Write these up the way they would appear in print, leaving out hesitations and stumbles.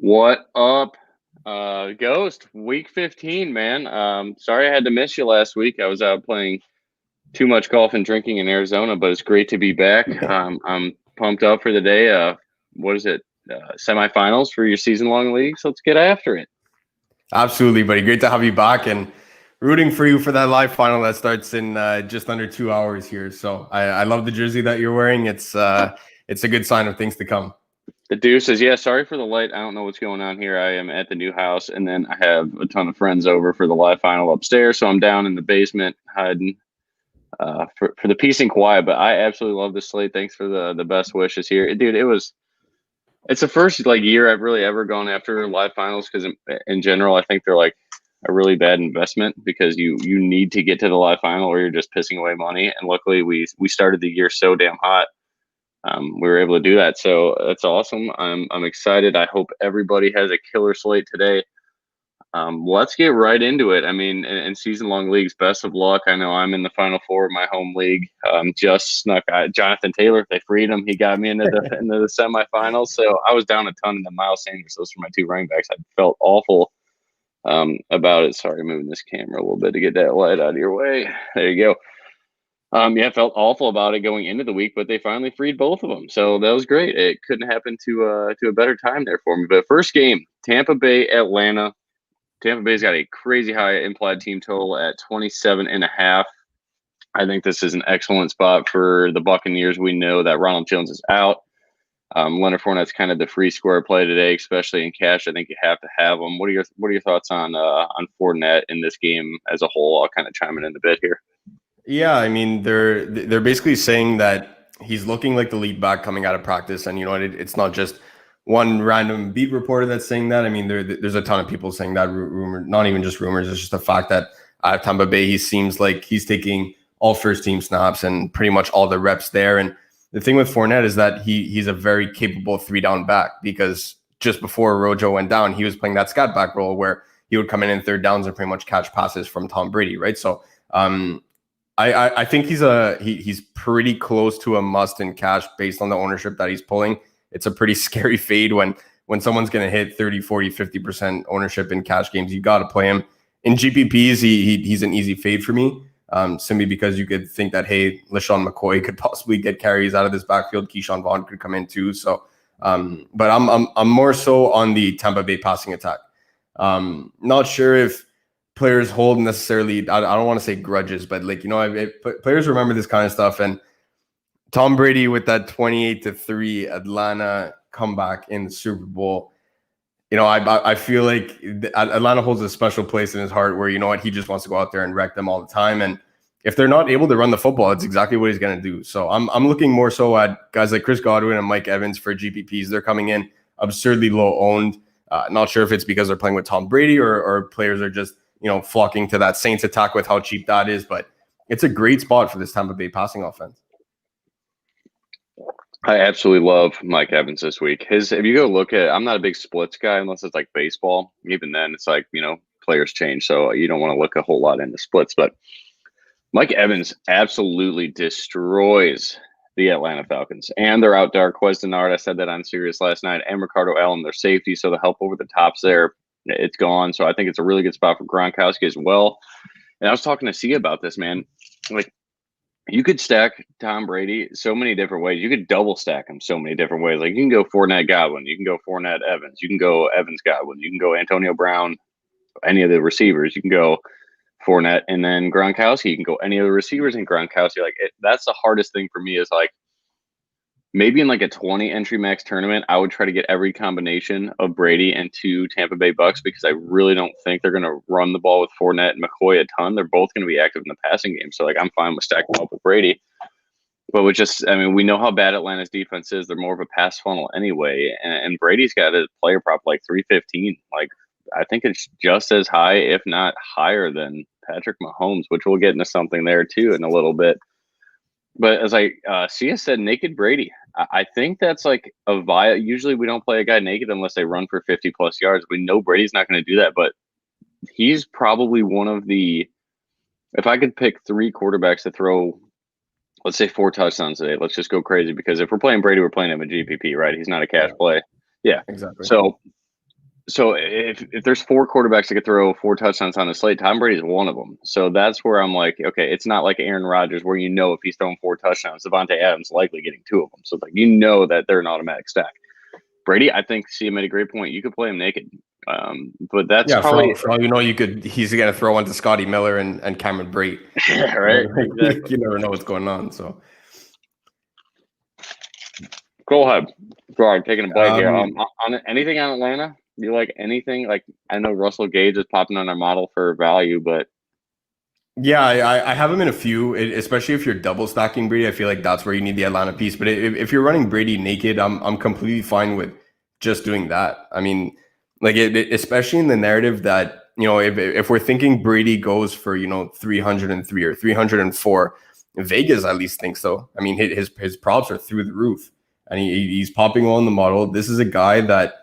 What up, Ghost? Week 15, man. Sorry I had to miss you last week. I was out playing too much golf and drinking in Arizona, but it's great to be back. I'm pumped up for the day. What is it? Semifinals for your season-long league. So let's get after it. Absolutely, buddy. Great to have you back and rooting for you for that live final that starts in just under 2 hours here. So I love the jersey that you're wearing. It's a good sign of things to come. The dude says, yeah, sorry for the light. I don't know what's going on here. I am at the new house, and then I have a ton of friends over for the live final upstairs. So I'm down in the basement hiding for the peace and quiet. But I absolutely love this slate. Thanks for the best wishes here. Dude, it's the first year I've really ever gone after live finals because in general, I think they're like a really bad investment because you need to get to the live final or you're just pissing away money. And luckily we started the year so damn hot. We were able to do that. So that's awesome. I'm excited. I hope everybody has a killer slate today. Let's get right into it. I mean, in season-long leagues, best of luck. I know I'm in the Final Four of my home league. Just snuck Jonathan Taylor. If they freed him, he got me into the semifinals. So I was down a ton in the Miles Sanders. Those were my two running backs. I felt awful about it. Sorry, moving this camera a little bit to get that light out of your way. There you go. I felt awful about it going into the week, but they finally freed both of them. So that was great. It couldn't happen to a better time there for me. But first game, Tampa Bay, Atlanta. Tampa Bay's got a crazy high implied team total at 27.5. I think this is an excellent spot for the Buccaneers. We know that Ronald Jones is out. Leonard Fournette's kind of the free square play today, especially in cash. I think you have to have him. What are your thoughts on Fournette in this game as a whole? I'll kind of chime in a bit here. Yeah, I mean they're basically saying that he's looking like the lead back coming out of practice, and you know it's not just one random beat reporter that's saying that. I mean there's a ton of people saying that rumor, not even just rumors. It's just the fact that at Tampa Bay he seems like he's taking all first team snaps and pretty much all the reps there. And the thing with Fournette is that he's a very capable 3-down back because just before Rojo went down, he was playing that scat back role where he would come in third downs and pretty much catch passes from Tom Brady, right? So I think he's pretty close to a must in cash based on the ownership that he's pulling. It's a pretty scary fade when someone's going to hit 30, 40, 50% ownership in cash games. You got to play him. In GPPs, he's an easy fade for me, simply because you could think that, hey, LaShawn McCoy could possibly get carries out of this backfield. Keyshawn Vaughn could come in too. So, but I'm more so on the Tampa Bay passing attack. Not sure if players hold necessarily, I don't want to say grudges, but players remember this kind of stuff. And Tom Brady with that 28-3 Atlanta comeback in the Super Bowl, I feel like Atlanta holds a special place in his heart where, he just wants to go out there and wreck them all the time. And if they're not able to run the football, it's exactly what he's going to do. So I'm looking more so at guys like Chris Godwin and Mike Evans for GPPs. They're coming in absurdly low owned. Not sure if it's because they're playing with Tom Brady or players are just, flocking to that Saints attack with how cheap that is. But it's a great spot for this Tampa Bay passing offense. I absolutely love Mike Evans this week. If you go look at, I'm not a big splits guy unless it's like baseball. Even then, it's like, players change. So you don't want to look a whole lot into splits. But Mike Evans absolutely destroys the Atlanta Falcons. And they're out Darqueze Dennard. I said that on Sirius last night. And Ricardo Allen, their safety. So the help over the tops there, it's gone. So I think it's a really good spot for Gronkowski as well. And I was talking to Sia about this, man. Like, you could stack Tom Brady so many different ways. You could double stack him so many different ways. Like, you can go Fournette Godwin. You can go Fournette Evans. You can go Evans Godwin. You can go Antonio Brown, any of the receivers. You can go Fournette and then Gronkowski. You can go any of the receivers and Gronkowski. That's the hardest thing for me is like, maybe in like a 20 entry max tournament, I would try to get every combination of Brady and two Tampa Bay Bucks because I really don't think they're going to run the ball with Fournette and McCoy a ton. They're both going to be active in the passing game. So I'm fine with stacking up with Brady. But we know how bad Atlanta's defense is. They're more of a pass funnel anyway. And Brady's got a player prop like 315. I think it's just as high, if not higher than Patrick Mahomes, which we'll get into something there too in a little bit. But as Sia said, naked Brady. I think that's like usually we don't play a guy naked unless they run for 50 plus yards. We know Brady's not going to do that, but he's probably one of if I could pick three quarterbacks to throw, let's say 4 touchdowns today, let's just go crazy because if we're playing Brady, we're playing him a GPP, right? He's not a cash play. Yeah, exactly. So So if there's 4 quarterbacks that could throw 4 touchdowns on the slate, Tom Brady's one of them. So that's where I'm like, okay, it's not like Aaron Rodgers where if he's throwing 4 touchdowns, Devontae Adams likely getting 2 of them. So it's like that they're an automatic stack. Brady, I think CM made a great point. You could play him naked. But that's probably for all he's gonna throw one to Scotty Miller and Cameron Brate. Right. Exactly. You never know what's going on. So go ahead. Sorry, taking a bite here. On anything on Atlanta? Do you like anything? Like, I know Russell Gage is popping on our model for value, but yeah, I have him in a few, especially if you're double stacking Brady. I feel like that's where you need the Atlanta piece. But if you're running Brady naked, I'm completely fine with just doing that. I mean, like especially in the narrative that, if we're thinking Brady goes for 303 or 304, Vegas at least thinks so. I mean, his props are through the roof, and he's popping on the model. This is a guy that,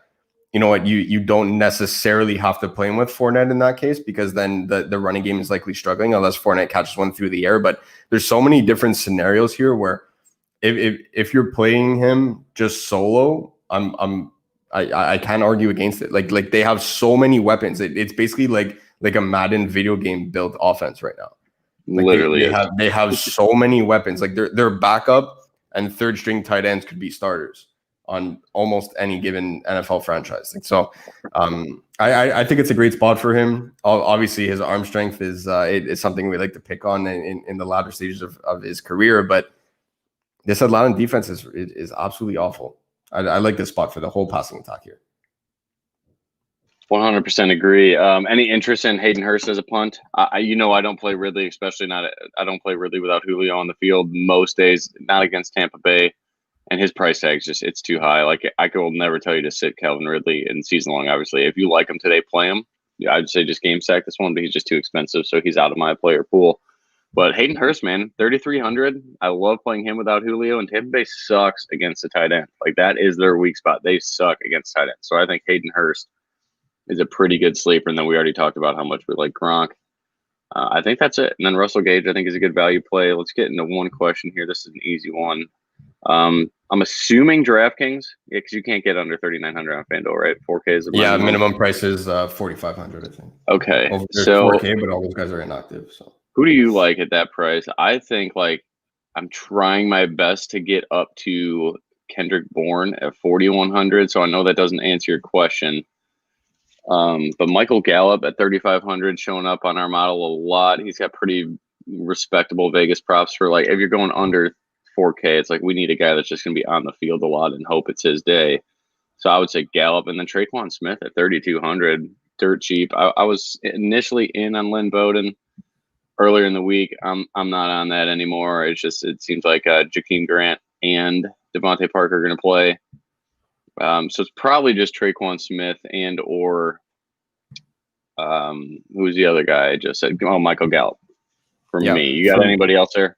you don't necessarily have to play him with Fournette in that case, because then the running game is likely struggling unless Fournette catches one through the air. But there's so many different scenarios here where if you're playing him just solo, I can't argue against it. Like they have so many weapons. It's basically like a Madden video game built offense right now. Like literally they have so many weapons. Like their backup and third string tight ends could be starters on almost any given NFL franchise. So I think it's a great spot for him. Obviously, his arm strength is something we like to pick on in the latter stages of his career. But this Atlanta defense is absolutely awful. I like this spot for the whole passing attack here. 100% agree. Any interest in Hayden Hurst as a punt? I don't play Ridley, I don't play Ridley without Julio on the field most days, not against Tampa Bay. And his price tag's it's too high. Like, I will never tell you to sit Calvin Ridley in season long. Obviously, if you like him today, play him. Yeah, I'd say just game stack this one, but he's just too expensive, so he's out of my player pool. But Hayden Hurst, man, 3,300. I love playing him without Julio, and Tampa Bay sucks against the tight end. Like, that is their weak spot. They suck against tight end. So I think Hayden Hurst is a pretty good sleeper. And then we already talked about how much we like Gronk. I think that's it. And then Russell Gage, I think, is a good value play. Let's get into one question here. This is an easy one. I'm assuming DraftKings, because you can't get under 3,900 on FanDuel, right? 4K is the minimum price is 4,500, I think. Okay, so 4K, but all those guys are inactive. So who do you like at that price? I think I'm trying my best to get up to Kendrick Bourne at 4,100. So I know that doesn't answer your question. But Michael Gallup at 3,500 showing up on our model a lot. He's got pretty respectable Vegas props for if you're going under 4K, it's we need a guy that's just going to be on the field a lot and hope it's his day. So I would say Gallup, and then Traquan Smith at 3,200, dirt cheap. I was initially in on Lynn Bowden earlier in the week. I'm not on that anymore. It seems like Jakeem Grant and Devontae Parker are going to play. So it's probably just Traquan Smith and or who's the other guy I just said? Oh, Michael Gallup for me. You got anybody else there?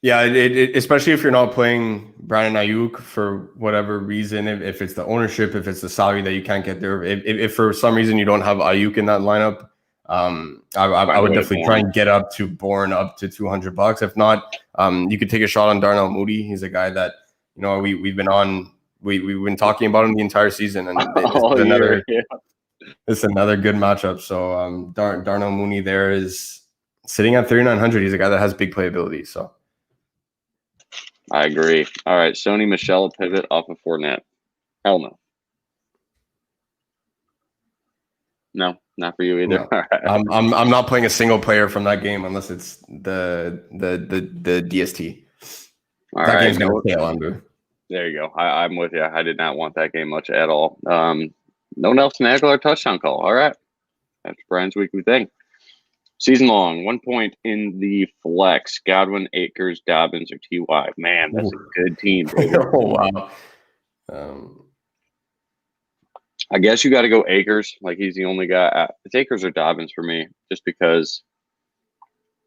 Yeah, especially if you're not playing Brandon Ayuk for whatever reason, if it's the ownership, if it's the salary that you can't get there, if for some reason you don't have Ayuk in that lineup, I would definitely try and get up to Bourne up to $200. If not, you could take a shot on Darnell Mooney. He's a guy that we've been talking about him the entire season, and it's another good matchup. So Darnell Mooney there is sitting at 3,900. He's a guy that has big playability. So. I agree. All right, Sony Michel pivot off of Fournette. Hell no. No, not for you either. No. Right. I'm not playing a single player from that game unless it's the DST. All that right, game's gonna tail under. There you go. I'm with you. I did not want that game much at all. No Nelson Aguilar touchdown call. All right, that's Brian's weekly thing. Season long, 1 point in the flex. Godwin, Akers, Dobbins, or T.Y. Man, that's a good team. Oh, wow. I guess you got to go Akers. He's the only guy. It's Akers or Dobbins for me, just because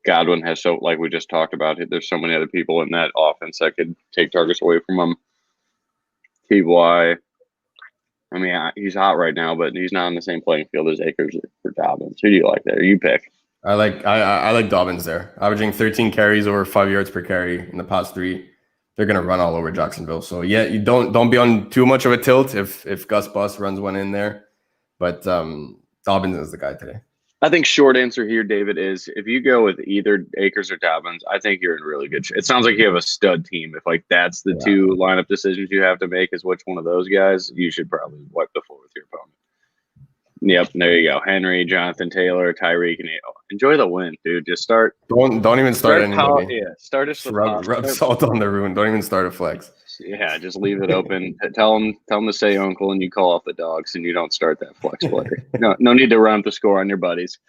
Godwin has we just talked about, there's so many other people in that offense that could take targets away from him. T.Y. I mean, he's hot right now, but he's not on the same playing field as Akers or Dobbins. Who do you like there? You pick. I like Dobbins there, averaging 13 carries over 5 yards per carry in the past 3. They're gonna run all over Jacksonville. So yeah, you don't be on too much of a tilt if Gus Bus runs one in there. But Dobbins is the guy today. I think short answer here, David, is if you go with either Akers or Dobbins, I think you're in really good shape. It sounds like you have a stud team. If like that's the two lineup decisions you have to make is which one of those guys, you should probably wipe the floor with your opponent. Yep, there you go. Henry, Jonathan Taylor, Tyreek, and enjoy the win, dude. Just start. Don't even start anybody. Start us. Rub salt on the wound. Don't even start a flex. Yeah, just leave it open. Tell them to say uncle, and you call off the dogs, and you don't start that flex player. No need to run up the score on your buddies.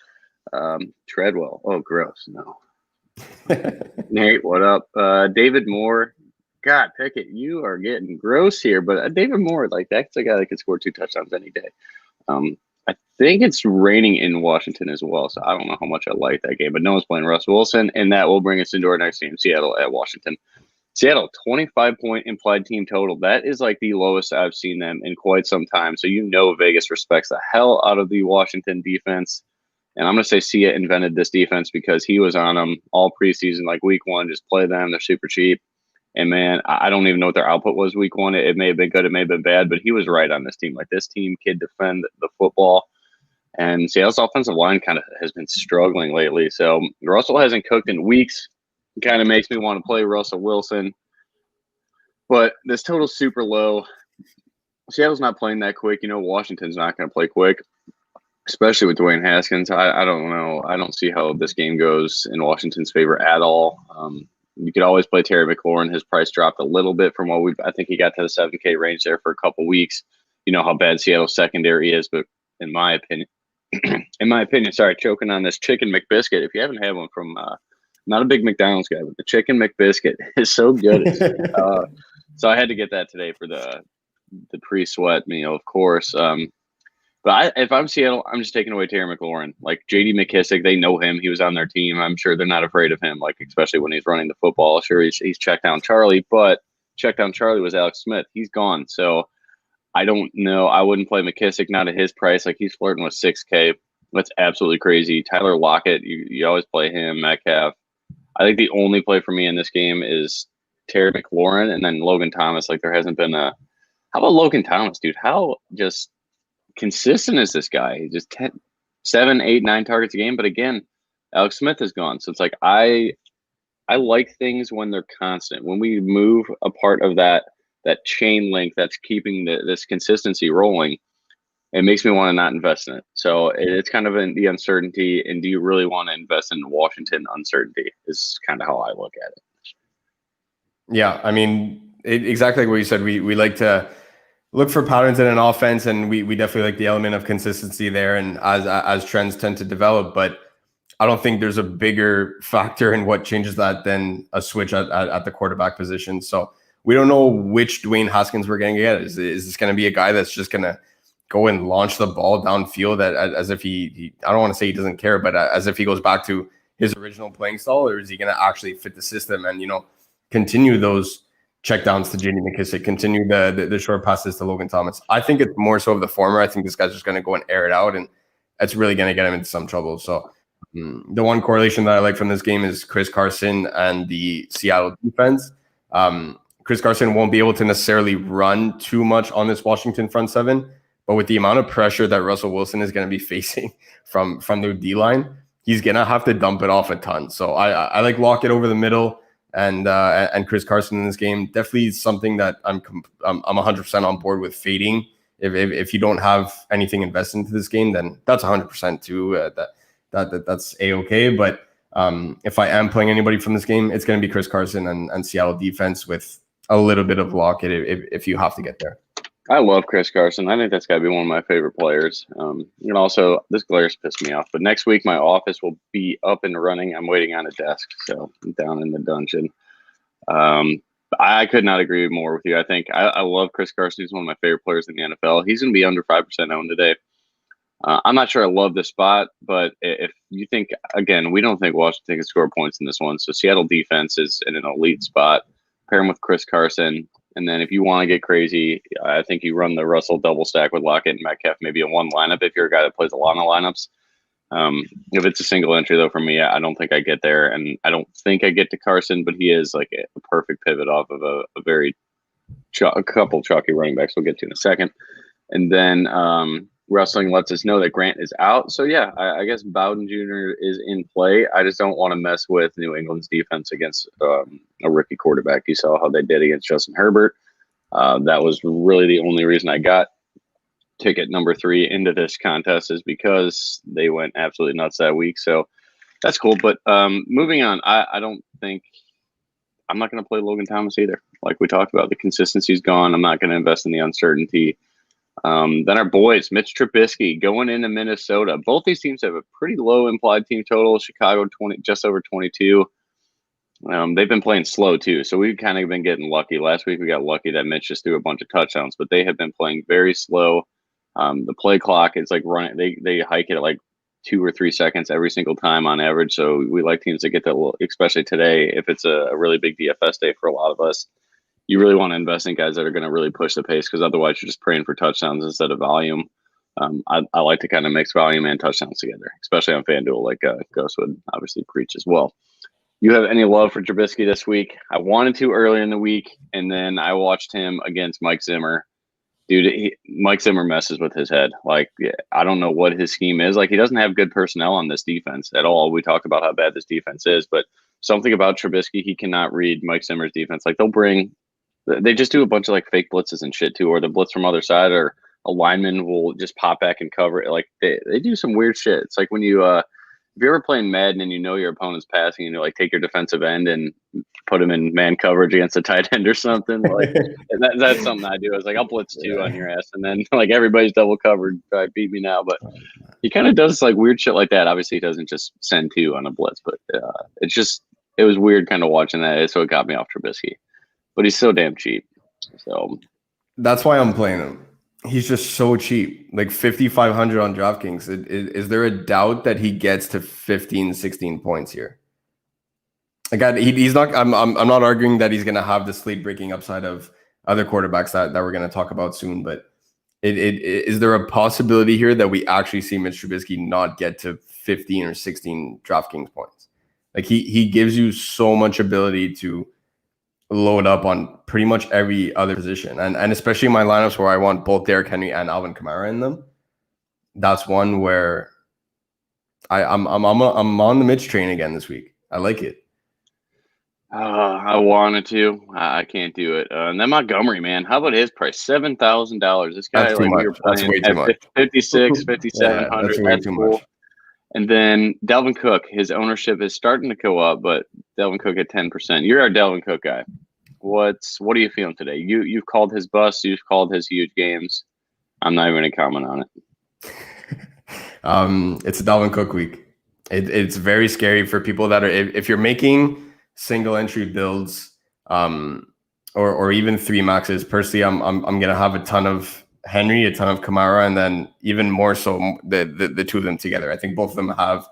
Treadwell. Oh, gross. No. Nate, what up? David Moore. God, Pickett, you are getting gross here, but David Moore, like that's a guy that could score 2 touchdowns any day. I think it's raining in Washington as well, so I don't know how much I like that game. But no one's playing Russ Wilson, and that will bring us into our next game, Seattle at Washington. Seattle, 25-point implied team total. That is like the lowest I've seen them in quite some time. So Vegas respects the hell out of the Washington defense. And I'm going to say Sia invented this defense because he was on them all preseason, like week 1, just play them. They're super cheap. And, man, I don't even know what their output was week 1. It may have been good. It may have been bad. But he was right on this team. Like, this team can defend the football. And Seattle's offensive line kind of has been struggling lately. So Russell hasn't cooked in weeks. It kind of makes me want to play Russell Wilson. But this total's super low. Seattle's not playing that quick. Washington's not going to play quick, especially with Dwayne Haskins. I don't know. I don't see how this game goes in Washington's favor at all. You could always play Terry McLaurin. His price dropped a little bit from what I think he got to the 7K range there for a couple weeks. You know how bad Seattle's secondary is, but in my opinion, sorry, choking on this chicken McBiscuit. If you haven't had one from, not a big McDonald's guy, but the chicken McBiscuit is so good. So I had to get that today for the pre-sweat meal, of course. But if I'm Seattle, I'm just taking away Terry McLaurin. Like J.D. McKissick, they know him. He was on their team. I'm sure they're not afraid of him, like especially when he's running the football. Sure, he's checked down Charlie, but checked down Charlie was Alex Smith. He's gone. So I don't know. I wouldn't play McKissick, not at his price. Like he's flirting with 6K. That's absolutely crazy. Tyler Lockett, you always play him. Metcalf. I think the only play for me in this game is Terry McLaurin and then Logan Thomas. Like there hasn't been how about Logan Thomas, dude? How just consistent is this guy? He just 7, 8, 9 targets a game. But again, Alex Smith is gone. So it's like I like things when they're constant. When we move a part of that chain link that's keeping this consistency rolling, it makes me want to not invest in it. So it's kind of the uncertainty. And do you really want to invest in Washington uncertainty is kind of how I look at it. Yeah, I mean, exactly like what you said. We like to look for patterns in an offense, and we definitely like the element of consistency there. And as trends tend to develop, but I don't think there's a bigger factor in what changes that than a switch at the quarterback position. So we don't know which Dwayne Haskins we're going to get. Is this going to be a guy that's just going to go and launch the ball downfield as if he I don't want to say he doesn't care, but as if he goes back to his original playing style, or is he going to actually fit the system and continue those checkdowns to J.D. McKissick, continue the short passes to Logan Thomas? I think it's more so of the former. I think this guy's just going to go and air it out, and that's really going to get him into some trouble. So the one correlation that I like from this game is Chris Carson and the Seattle defense. Chris Carson won't be able to necessarily run too much on this Washington front seven, but with the amount of pressure that Russell Wilson is going to be facing from their D-line, he's going to have to dump it off a ton. So I like Lockett over the middle and Chris Carson in this game. Definitely something that I'm 100% on board with fading. If you don't have anything invested into this game, then that's 100% too. That's A-okay. But if I am playing anybody from this game, it's going to be Chris Carson and Seattle defense with a little bit of Lockett if you have to get there. I love Chris Carson. I think that's got to be one of my favorite players. And also, this glare's pissed me off. But next week, my office will be up and running. I'm waiting on a desk, so I'm down in the dungeon. I could not agree more with you. I think I love Chris Carson. He's one of my favorite players in the NFL. He's going to be under 5% owned today. I'm not sure I love the spot, but if you think, again, we don't think Washington can score points in this one. So Seattle defense is in an elite spot. Pair him with Chris Carson. And then if you want to get crazy, I think you run the Russell double stack with Lockett and Metcalf, maybe in one lineup if you're a guy that plays a lot of lineups. If it's a single entry, though, for me, I don't think I get there. And I don't think I get to Carson, but he is like a perfect pivot off of a couple chalky running backs we'll get to in a second. And then wrestling lets us know that Grant is out. So, yeah, I guess Bowden Jr. is in play. I just don't want to mess with New England's defense against a rookie quarterback. You saw how they did against Justin Herbert. That was really the only reason I got ticket number 3 into this contest, is because they went absolutely nuts that week. So that's cool. But moving on, I don't think I'm not going to play Logan Thomas either. Like we talked about, the consistency's gone. I'm not going to invest in the uncertainty. Then our boys, Mitch Trubisky, going into Minnesota. Both these teams have a pretty low implied team total. Chicago, just over 22. They've been playing slow too, so we've kind of been getting lucky. Last week we got lucky that Mitch just threw a bunch of touchdowns, but they have been playing very slow. The play clock is like running. They hike it at like 2 or 3 seconds every single time on average. So we like teams that get that, especially today. If it's a really big DFS day for a lot of us, you really want to invest in guys that are going to really push the pace, because otherwise you're just praying for touchdowns instead of volume. I like to kind of mix volume and touchdowns together, especially on FanDuel, like Ghost would obviously preach as well. You have any love for Trubisky this week? I wanted to earlier in the week, and then I watched him against Mike Zimmer. Dude, Mike Zimmer messes with his head. Like, I don't know what his scheme is. Like, he doesn't have good personnel on this defense at all. We talk about how bad this defense is, but something about Trubisky, he cannot read Mike Zimmer's defense. Like, they just do a bunch of like fake blitzes and shit too, or the blitz from other side, or a lineman will just pop back and cover it. Like, they do some weird shit. It's like when you if you're ever playing Madden and you know your opponent's passing, and you like take your defensive end and put him in man coverage against a tight end or something, like that's something I do. I was like, I'll blitz 2 on your ass, and then like everybody's double covered. Try to beat me now, but he kind of does like weird shit like that. Obviously, he doesn't just send 2 on a blitz, but it was weird kind of watching that. So it got me off Trubisky, but he's so damn cheap. So that's why I'm playing him. He's just so cheap, like 5,500 on DraftKings. Is there a doubt that he gets to 15, 16 points here? Like he's not. I'm not arguing that he's going to have the slate breaking upside of other quarterbacks that we're going to talk about soon. But is there a possibility here that we actually see Mitch Trubisky not get to 15 or 16 DraftKings points? Like he gives you so much ability to load up on pretty much every other position, and especially in my lineups where I want both Derrick Henry and Alvin Kamara in them. That's one where I'm on the Mitch train again this week. I like it. I wanted to. I can't do it. And then Montgomery, man, how about his price? $7,000. This guy, that's like you're playing way too much. 56, 5,700. That's way too cool. much. And then Dalvin Cook, his ownership is starting to go up, but Dalvin Cook at 10%. You're our Dalvin Cook guy. What are you feeling today? You've called his bust. You've called his huge games. I'm not even going to comment on it. It's a Dalvin Cook week. It's very scary for people that are if you're making single entry builds, or even 3 maxes. Personally, I'm gonna have a ton of Henry, a ton of Kamara, and then even more so the 2 of them together. I think both of them have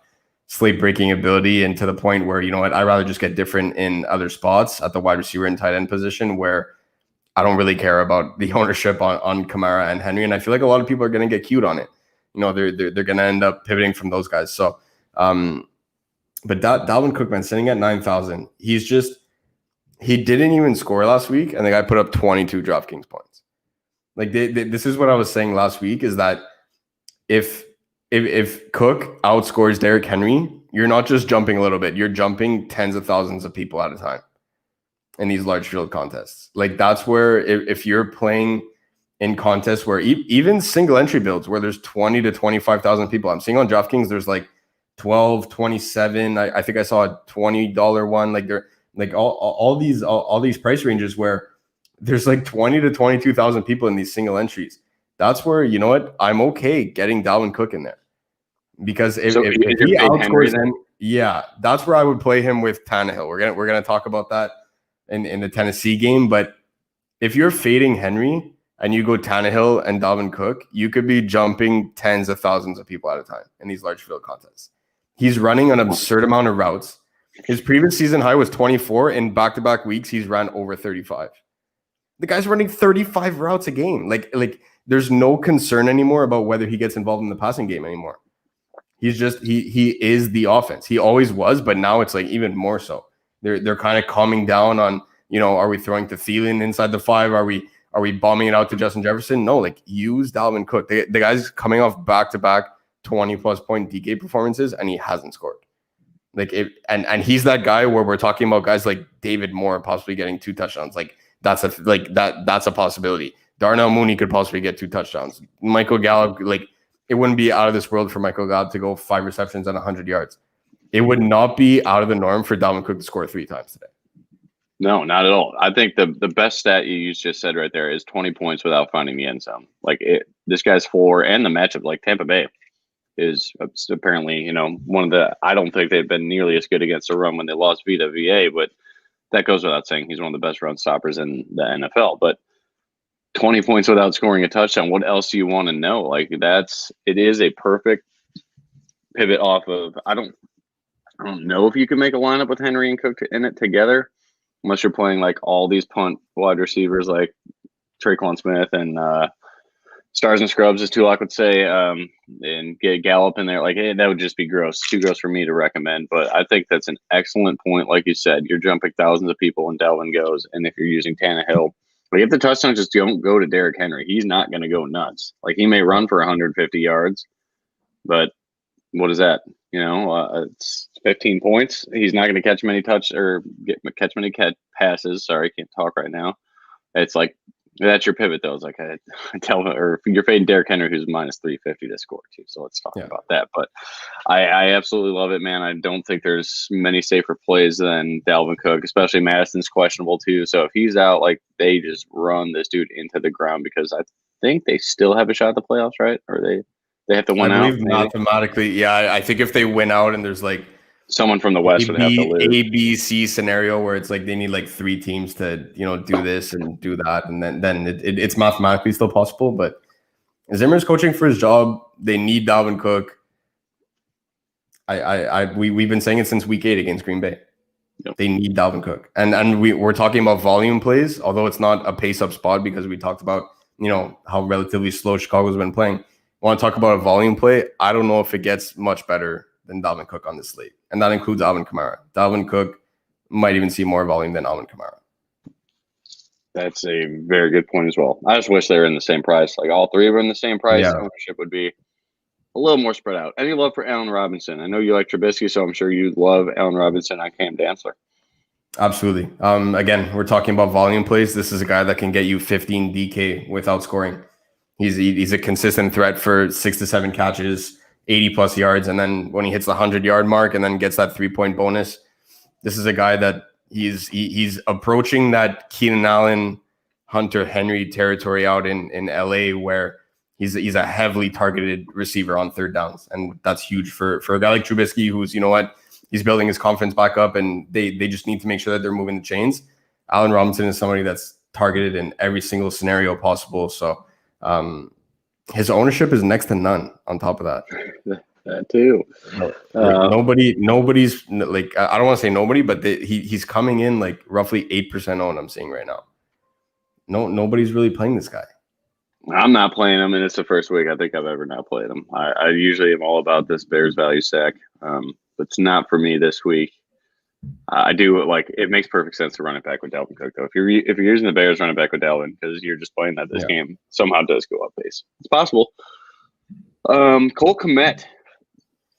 slate breaking ability, and to the point where, you know what, I'd rather just get different in other spots at the wide receiver and tight end position, where I don't really care about the ownership on Kamara and Henry. And I feel like a lot of people are going to get cute on it. You know, they're going to end up pivoting from those guys. So, but Dalvin Cook, man, sitting at 9,000, he didn't even score last week, and the guy put up 22 DraftKings points. Like this is what I was saying last week, is that if Cook outscores Derrick Henry, you're not just jumping a little bit, you're jumping tens of thousands of people at a time in these large field contests. Like that's where if you're playing in contests where even single entry builds where there's 20 to 25,000 people, I'm seeing on DraftKings there's like 12, 27. I think I saw a $20 one. Like they're like all these price ranges where there's like 20 to 22,000 people in these single entries. That's where, you know what, I'm okay getting Dalvin Cook in there. Because if he outscores them, yeah, that's where I would play him with Tannehill. We're gonna talk about that in the Tennessee game. But if you're fading Henry and you go Tannehill and Dalvin Cook, you could be jumping tens of thousands of people at a time in these large field contests. He's running an absurd amount of routes. His previous season high was 24. In back-to-back weeks, he's ran over 35. The guy's running 35 routes a game. Like there's no concern anymore about whether he gets involved in the passing game anymore. He's just he is the offense. He always was, but now it's like even more so. They're kind of calming down on, you know, are we throwing to Thielen inside the 5? Are we Are we bombing it out to Justin Jefferson? No, like use Dalvin Cook. The guy's coming off back-to-back 20-plus point DK performances, and he hasn't scored. Like and he's that guy where we're talking about guys like David Moore possibly getting 2 touchdowns. Like that's a possibility. Darnell Mooney could possibly get 2 touchdowns. Michael Gallup, like it wouldn't be out of this world for Michael Gallup to go 5 receptions and 100 yards. It would not be out of the norm for Dalvin Cook to score 3 times today. No, not at all. I think the best stat you just said right there is 20 points without finding the end zone. Like this guy's floor and the matchup, like Tampa Bay is apparently, one of the, I don't think they've been nearly as good against the run when they lost Vita VA, but that goes without saying. He's one of the best run stoppers in the NFL. But 20 points without scoring a touchdown, what else do you want to know? Like it is a perfect pivot off of, I don't know if you can make a lineup with Henry and Cook in it together, unless you're playing like all these punt wide receivers like Traquan Smith and Stars and Scrubs, as Tulak would say, and get Gallup in there. Like that would just be gross, too gross for me to recommend. But I think that's an excellent point. Like you said, you're jumping thousands of people when Dalvin goes, and if you're using Tannehill, like if the touchdowns just don't go to Derrick Henry, he's not going to go nuts. Like he may run for 150 yards, but what is that? It's 15 points. He's not going to catch many catch many passes. Sorry, can't talk right now. It's like that's your pivot though. It's like I tell him, or you're fading Derrick Henry, who's minus 350 to score too. So let's talk about that. But I absolutely love it, man. I don't think there's many safer plays than Dalvin Cook, especially Madison's questionable too. So if he's out, like they just run this dude into the ground because I think they still have a shot at the playoffs, right? Or they have to win out. Mathematically, yeah. I think if they win out and there's like someone from the West would have to lose. A, B, C scenario where it's like they need like 3 teams to do this and do that, and then it's mathematically still possible. But Zimmer's coaching for his job. They need Dalvin Cook. We've been saying it since week 8 against Green Bay. Yep. They need Dalvin Cook, and we're talking about volume plays, although it's not a pace up spot because we talked about how relatively slow Chicago's been playing. I want to talk about a volume play. I don't know if it gets much better than Dalvin Cook on this slate. And that includes Alvin Kamara. Dalvin Cook might even see more volume than Alvin Kamara. That's a very good point as well. I just wish they were in the same price. Like all 3 were in the same price. Yeah. Ownership would be a little more spread out. Any love for Allen Robinson? I know you like Trubisky, so I'm sure you love Allen Robinson on Cam Dantzler. Absolutely. Again, we're talking about volume plays. This is a guy that can get you 15 DK without scoring. He's a consistent threat for 6 to 7 catches, 80-plus yards, and then when he hits the 100-yard mark and then gets that 3-point bonus, this is a guy that he's approaching that Keenan Allen, Hunter Henry territory out in LA where he's a heavily targeted receiver on 3rd downs, and that's huge for a guy like Trubisky who's, he's building his confidence back up, and they just need to make sure that they're moving the chains. Allen Robinson is somebody that's targeted in every single scenario possible, so his ownership is next to none on top of that. That too. Nobody's like, I don't want to say nobody, but he's coming in like roughly 8% owned. I'm seeing right now. Nobody's really playing this guy. I'm not playing him, and it's the first week I think I've ever not played him. I usually am all about this Bears value stack, but it's not for me this week. I do like it makes perfect sense to run it back with Dalvin Cook though. If you're using the Bears, run it back with Dalvin because you're just playing that this game somehow does go up pace. It's possible. Cole Kmet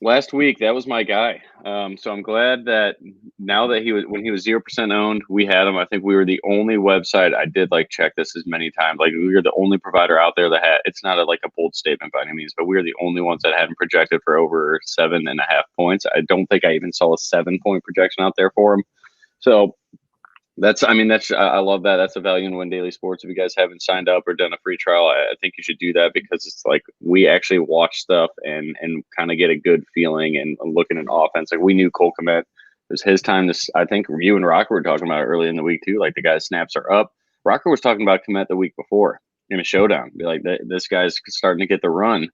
last week, that was my guy. So I'm glad that now that when he was 0% owned, we had him. I think we were the only website. I did check this as many times. Like we were the only provider out there that had. It's not a bold statement by any means, but we were the only ones that hadn't projected for over 7.5 points. I don't think I even saw a 7-point projection out there for him. So I love that. That's a value in Win Daily Sports. If you guys haven't signed up or done a free trial, I think you should do that because it's like we actually watch stuff and kind of get a good feeling and looking at offense. Like we knew Cole Kmet, it was his time. I think you and Rocker were talking about it early in the week too. Like the guy's snaps are up. Rocker was talking about Kmet the week before in a showdown. Be like, this guy's starting to get the run.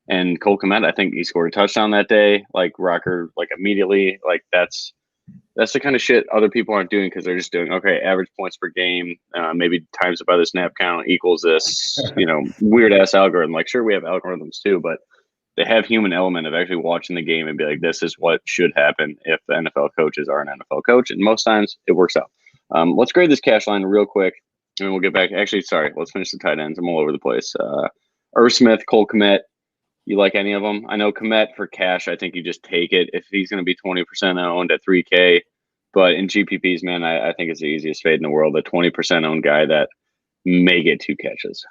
And Cole Kmet, I think he scored a touchdown that day. Like Rocker, immediately, that's the kind of shit other people aren't doing because they're just doing, okay, average points per game, maybe times it by the snap count equals this, weird ass algorithm. Like, sure, we have algorithms too, but they have human element of actually watching the game and be like, this is what should happen if the NFL coaches are an NFL coach. And most times it works out. Let's grade this cash line real quick. and we'll get back. Actually, sorry, let's finish the tight ends. I'm all over the place. Irv Smith, Cole Kmet. You like any of them? I know Kmet for cash. I think you just take it if he's going to be 20% owned at 3K. But in GPPs, man, I think it's the easiest fade in the world. A 20% owned guy that may get 2 catches.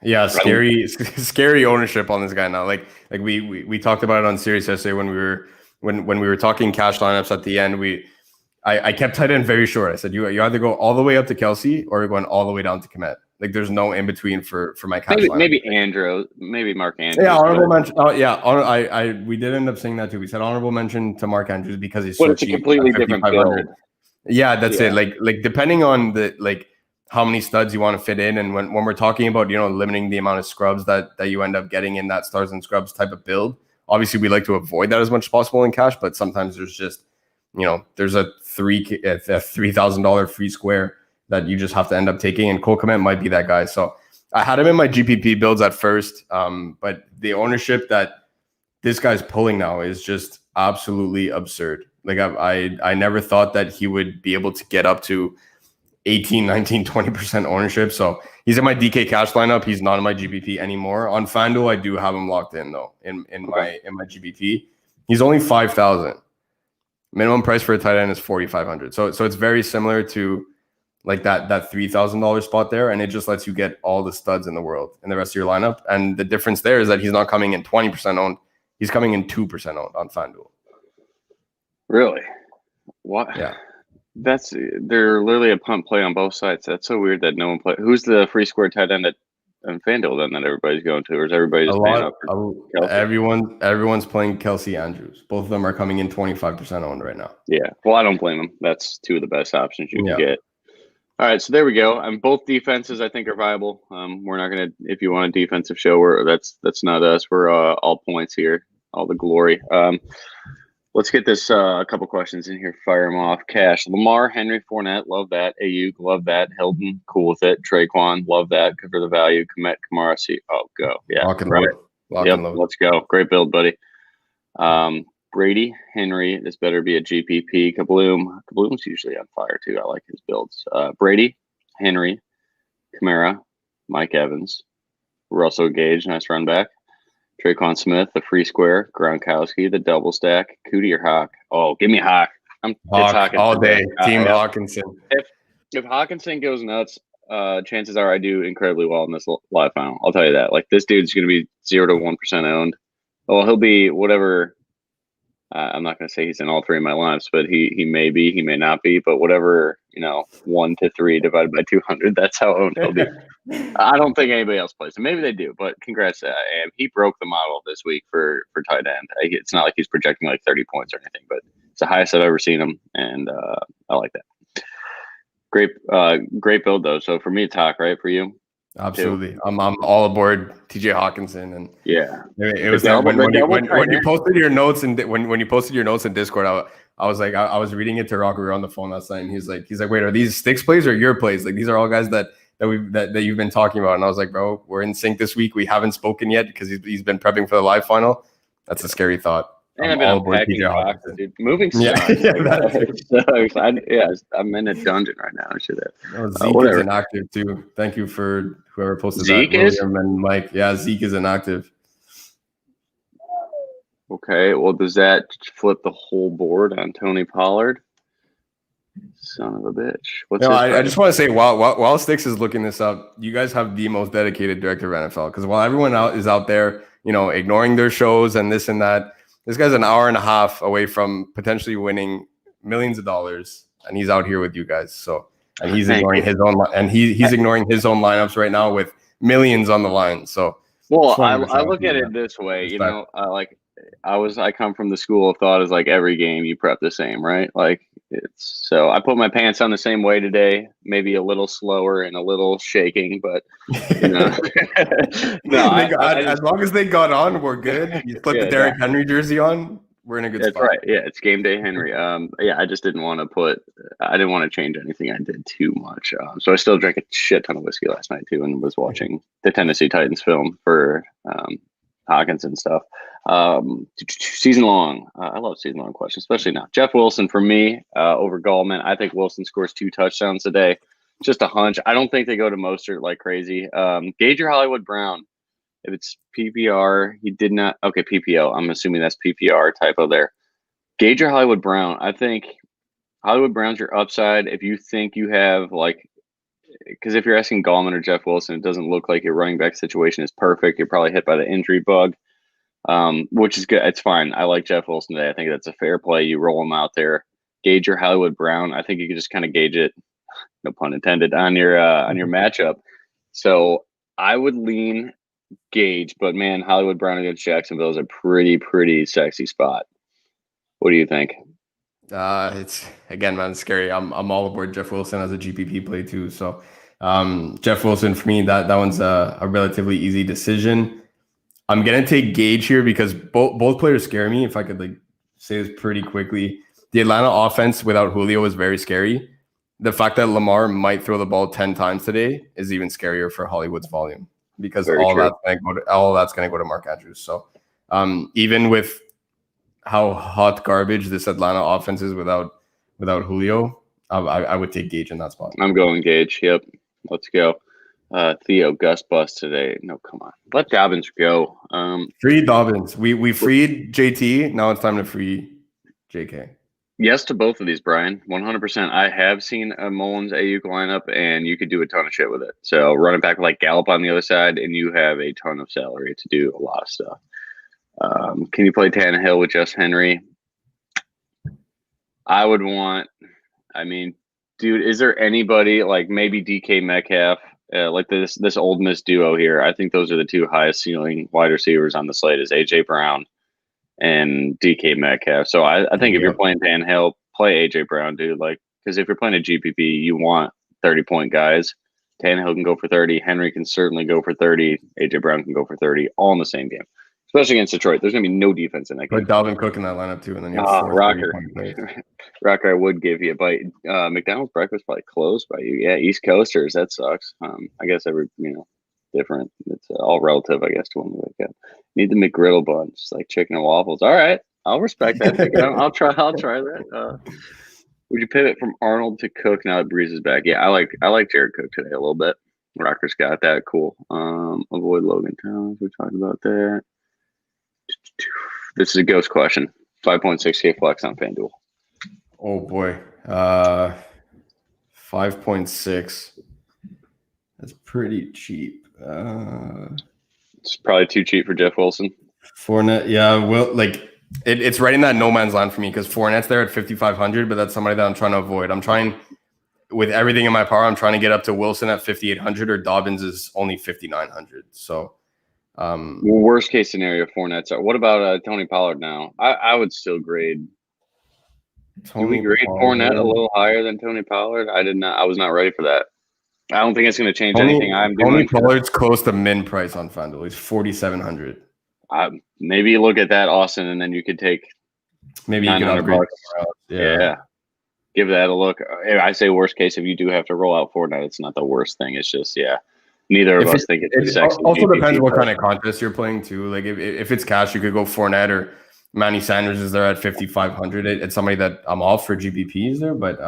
Yeah, scary ownership on this guy now. Like we talked about it on Sirius yesterday when we were talking cash lineups at the end. I kept tight end very short. I said you either go all the way up to Kelsey or you're going all the way down to Kmet. Like there's no in between for my cash lineup. Maybe Mark Andrews. Yeah, honorable mention. We did end up saying that too. We said honorable mention to Mark Andrews because he's so cheap. It's a completely different build. Yeah, that's it. Like depending on the how many studs you want to fit in, and when we're talking about limiting the amount of scrubs that you end up getting in that stars and scrubs type of build, obviously we like to avoid that as much as possible in cash, but sometimes there's just there's a $3,000 free square that you just have to end up taking, and Cole Kmet might be that guy. So I had him in my GPP builds at first, but the ownership that this guy's pulling now is just absolutely absurd. Like I never thought that he would be able to get up to 18, 19, 20% ownership. So he's in my DK cash lineup. He's not in my GPP anymore. On FanDuel, I do have him locked in though. In my GPP, he's only 5,000. Minimum price for a tight end is 4,500. So it's very similar to like that $3,000 spot there, and it just lets you get all the studs in the world in the rest of your lineup. And the difference there is that he's not coming in 20% owned. He's coming in 2% owned on FanDuel. Really? What? Yeah. They're literally a punt play on both sides. That's so weird that no one play. Who's the free square tight end on FanDuel then that everybody's going to, or is everybody just paying up for Kelsey? Everyone's playing Kelsey Andrews. Both of them are coming in 25% owned right now. Yeah. Well, I don't blame them. That's 2 of the best options you can get. All right, so there we go. Both defenses I think are viable. We're not gonna, if you want a defensive show, that's not us. We're all points here, all the glory. Let's get this a couple questions in here. Fire them off. Cash. Lamar, Henry, Fournette, love that. Ayuk, love that. Hilton, cool with it. Traquan, love that. Good for the value. Kmet, Kamara, go. Yeah, Lock and load. Let's go. Great build, buddy. Brady, Henry, this better be a GPP. Kabloom's usually on fire too. I like his builds. Brady, Henry, Kamara, Mike Evans, Russell Gage, nice run back. Traquan Smith, the free square. Gronkowski, the double stack. Cootie or Hawk? Oh, give me Hawk. Hawk all day. Team Hawkinson. If Hawkinson goes nuts, chances are I do incredibly well in this live final. I'll tell you that. Like this dude's going to be 0 to 1% owned. Well, he'll be whatever. I'm not going to say he's in all 3 of my lineups, but he may be, he may not be, but whatever, 1 to 3 divided by 200, that's how owned he'll be. I don't think anybody else plays him. Maybe they do, but congrats to Am. He broke the model this week for tight end. It's not like he's projecting like 30 points or anything, but it's the highest I've ever seen him, and I like that. Great build though. So for me, it's Hawk, right? For you? Absolutely. I'm all aboard TJ Hawkinson, and yeah, it was that when you posted your notes and when you posted your notes in Discord, I was like, I was reading it to Rock. We were on the phone last night, and he's like, wait, are these Stix plays or your plays? Like these are all guys that you've been talking about. And I was like, bro, we're in sync this week. We haven't spoken yet because he's been prepping for the live final. That's a scary thought. And I've been unpacking boxes, dude. Moving stuff. I'm in a dungeon right now. I should have. Zeke is inactive too. Thank you for whoever posted Zeke that. Is? And Mike. Yeah, Zeke is inactive. Okay, well, does that flip the whole board on Tony Pollard? Son of a bitch. I just want to say, while Stix is looking this up, you guys have the most dedicated director of NFL. Because while everyone is out there, ignoring their shows and this and that, this guy's an hour and a half away from potentially winning millions of dollars, and he's out here with you guys. So, and he's ignoring his own, and he's ignoring his own lineups right now with millions on the line. So, well, I look at it this way, I come from the school of thought is like every game you prep the same, right? Like so I put my pants on the same way today, maybe a little slower and a little shaking, but as long as they got on, we're good. You put the Derrick Henry jersey on, we're in a good spot. That's right. Yeah, it's game day Henry. I just didn't want to change anything I did too much. So I still drank a shit ton of whiskey last night too, and was watching the Tennessee Titans film for Hawkinson stuff. Season long. I love season long questions, especially now. Jeff Wilson for me over Gallman. I think Wilson scores 2 touchdowns today. just a hunch. I don't think they go to Mostert like crazy. Gauge your Hollywood Brown. If it's PPR, he did not. Okay, PPO. I'm assuming that's PPR typo there. Gauge your Hollywood Brown. I think Hollywood Brown's your upside. If you think you have because if you're asking Gallman or Jeff Wilson, it doesn't look like your running back situation is perfect. You're probably hit by the injury bug, which is good. It's fine. I like Jeff Wilson today. I think that's a fair play. You roll him out there. Gauge your Hollywood Brown. I think you can just kind of gauge it, no pun intended, on your matchup. So I would lean Gauge, but man, Hollywood Brown against Jacksonville is a pretty sexy spot. What do you think? It's again, man, it's scary. I'm all aboard Jeff Wilson as a GPP play too. So Jeff Wilson for me, that one's a relatively easy decision. I'm gonna take Gauge here because both players scare me. If I could say this pretty quickly, the Atlanta offense without Julio is very scary. The fact that Lamar might throw the ball 10 times today is even scarier for Hollywood's volume because all that's gonna go to Mark Andrews. So even with how hot garbage this Atlanta offense is without Julio, I would take Gauge in that spot. I'm going Gauge. Yep. Let's go. Theo, Gus bust today. No, come on. Let Dobbins go. Free Dobbins. We freed JT. Now it's time to free JK. Yes to both of these, Brian. 100%. I have seen a Mullins Ayuk lineup, and you could do a ton of shit with it. So run it back with Gallup on the other side, and you have a ton of salary to do a lot of stuff. Can you play Tannehill with Just Henry? I would want. Dude, is there anybody maybe DK Metcalf, this Old Miss duo here? I think those are the two highest ceiling wide receivers on the slate is AJ Brown and DK Metcalf. So I think if you're playing Tannehill, play AJ Brown, dude. Because if you're playing a GPP, you want 30-point guys. Tannehill can go for 30. Henry can certainly go for 30. AJ Brown can go for 30, all in the same game. Especially against Detroit. There's going to be no defense in that game. Put Dalvin Cook in that lineup too, and then you have Rocker. Rocker, I would give you a bite. McDonald's breakfast probably closed by you. Yeah, East Coasters. That sucks. I guess different. It's all relative, I guess, to when we wake up. Need the McGriddle bunch, like chicken and waffles. All right, I'll respect that. I'll try that. Would you pivot from Arnold to Cook now that Breeze is back? Yeah, I like Jared Cook today a little bit. Rocker's got that. Cool. Avoid Logan Towns. We talked about that. This is a ghost question. 5.6K flex on FanDuel. Oh boy. 5.6. That's pretty cheap. It's probably too cheap for Jeff Wilson. Fournette, yeah. Well, it's right in that no man's land for me because Fournette's there at 5,500, but that's somebody that I'm trying to avoid. I'm trying with everything in my power. I'm trying to get up to Wilson at 5,800 or Dobbins is only 5,900. So. Worst case scenario, Fournette's. What about Tony Pollard now? I would still grade. Do we grade Fournette a little higher than Tony Pollard? I did not. I was not ready for that. I don't think it's going to change anything I'm doing. Tony Pollard's close to min price on FanDuel. He's 4,700. Maybe you look at that, Austin, and then you could take. Maybe you can upgrade. Yeah. Give that a look. I say worst case if you do have to roll out Fournette, it's not the worst thing. It's just neither of us think it's sexy. Also depends what kind of contest you're playing too. If it's cash, you could go Fournette or Manny Sanders is there at 5,500. It's somebody that I'm off for GPPs there, but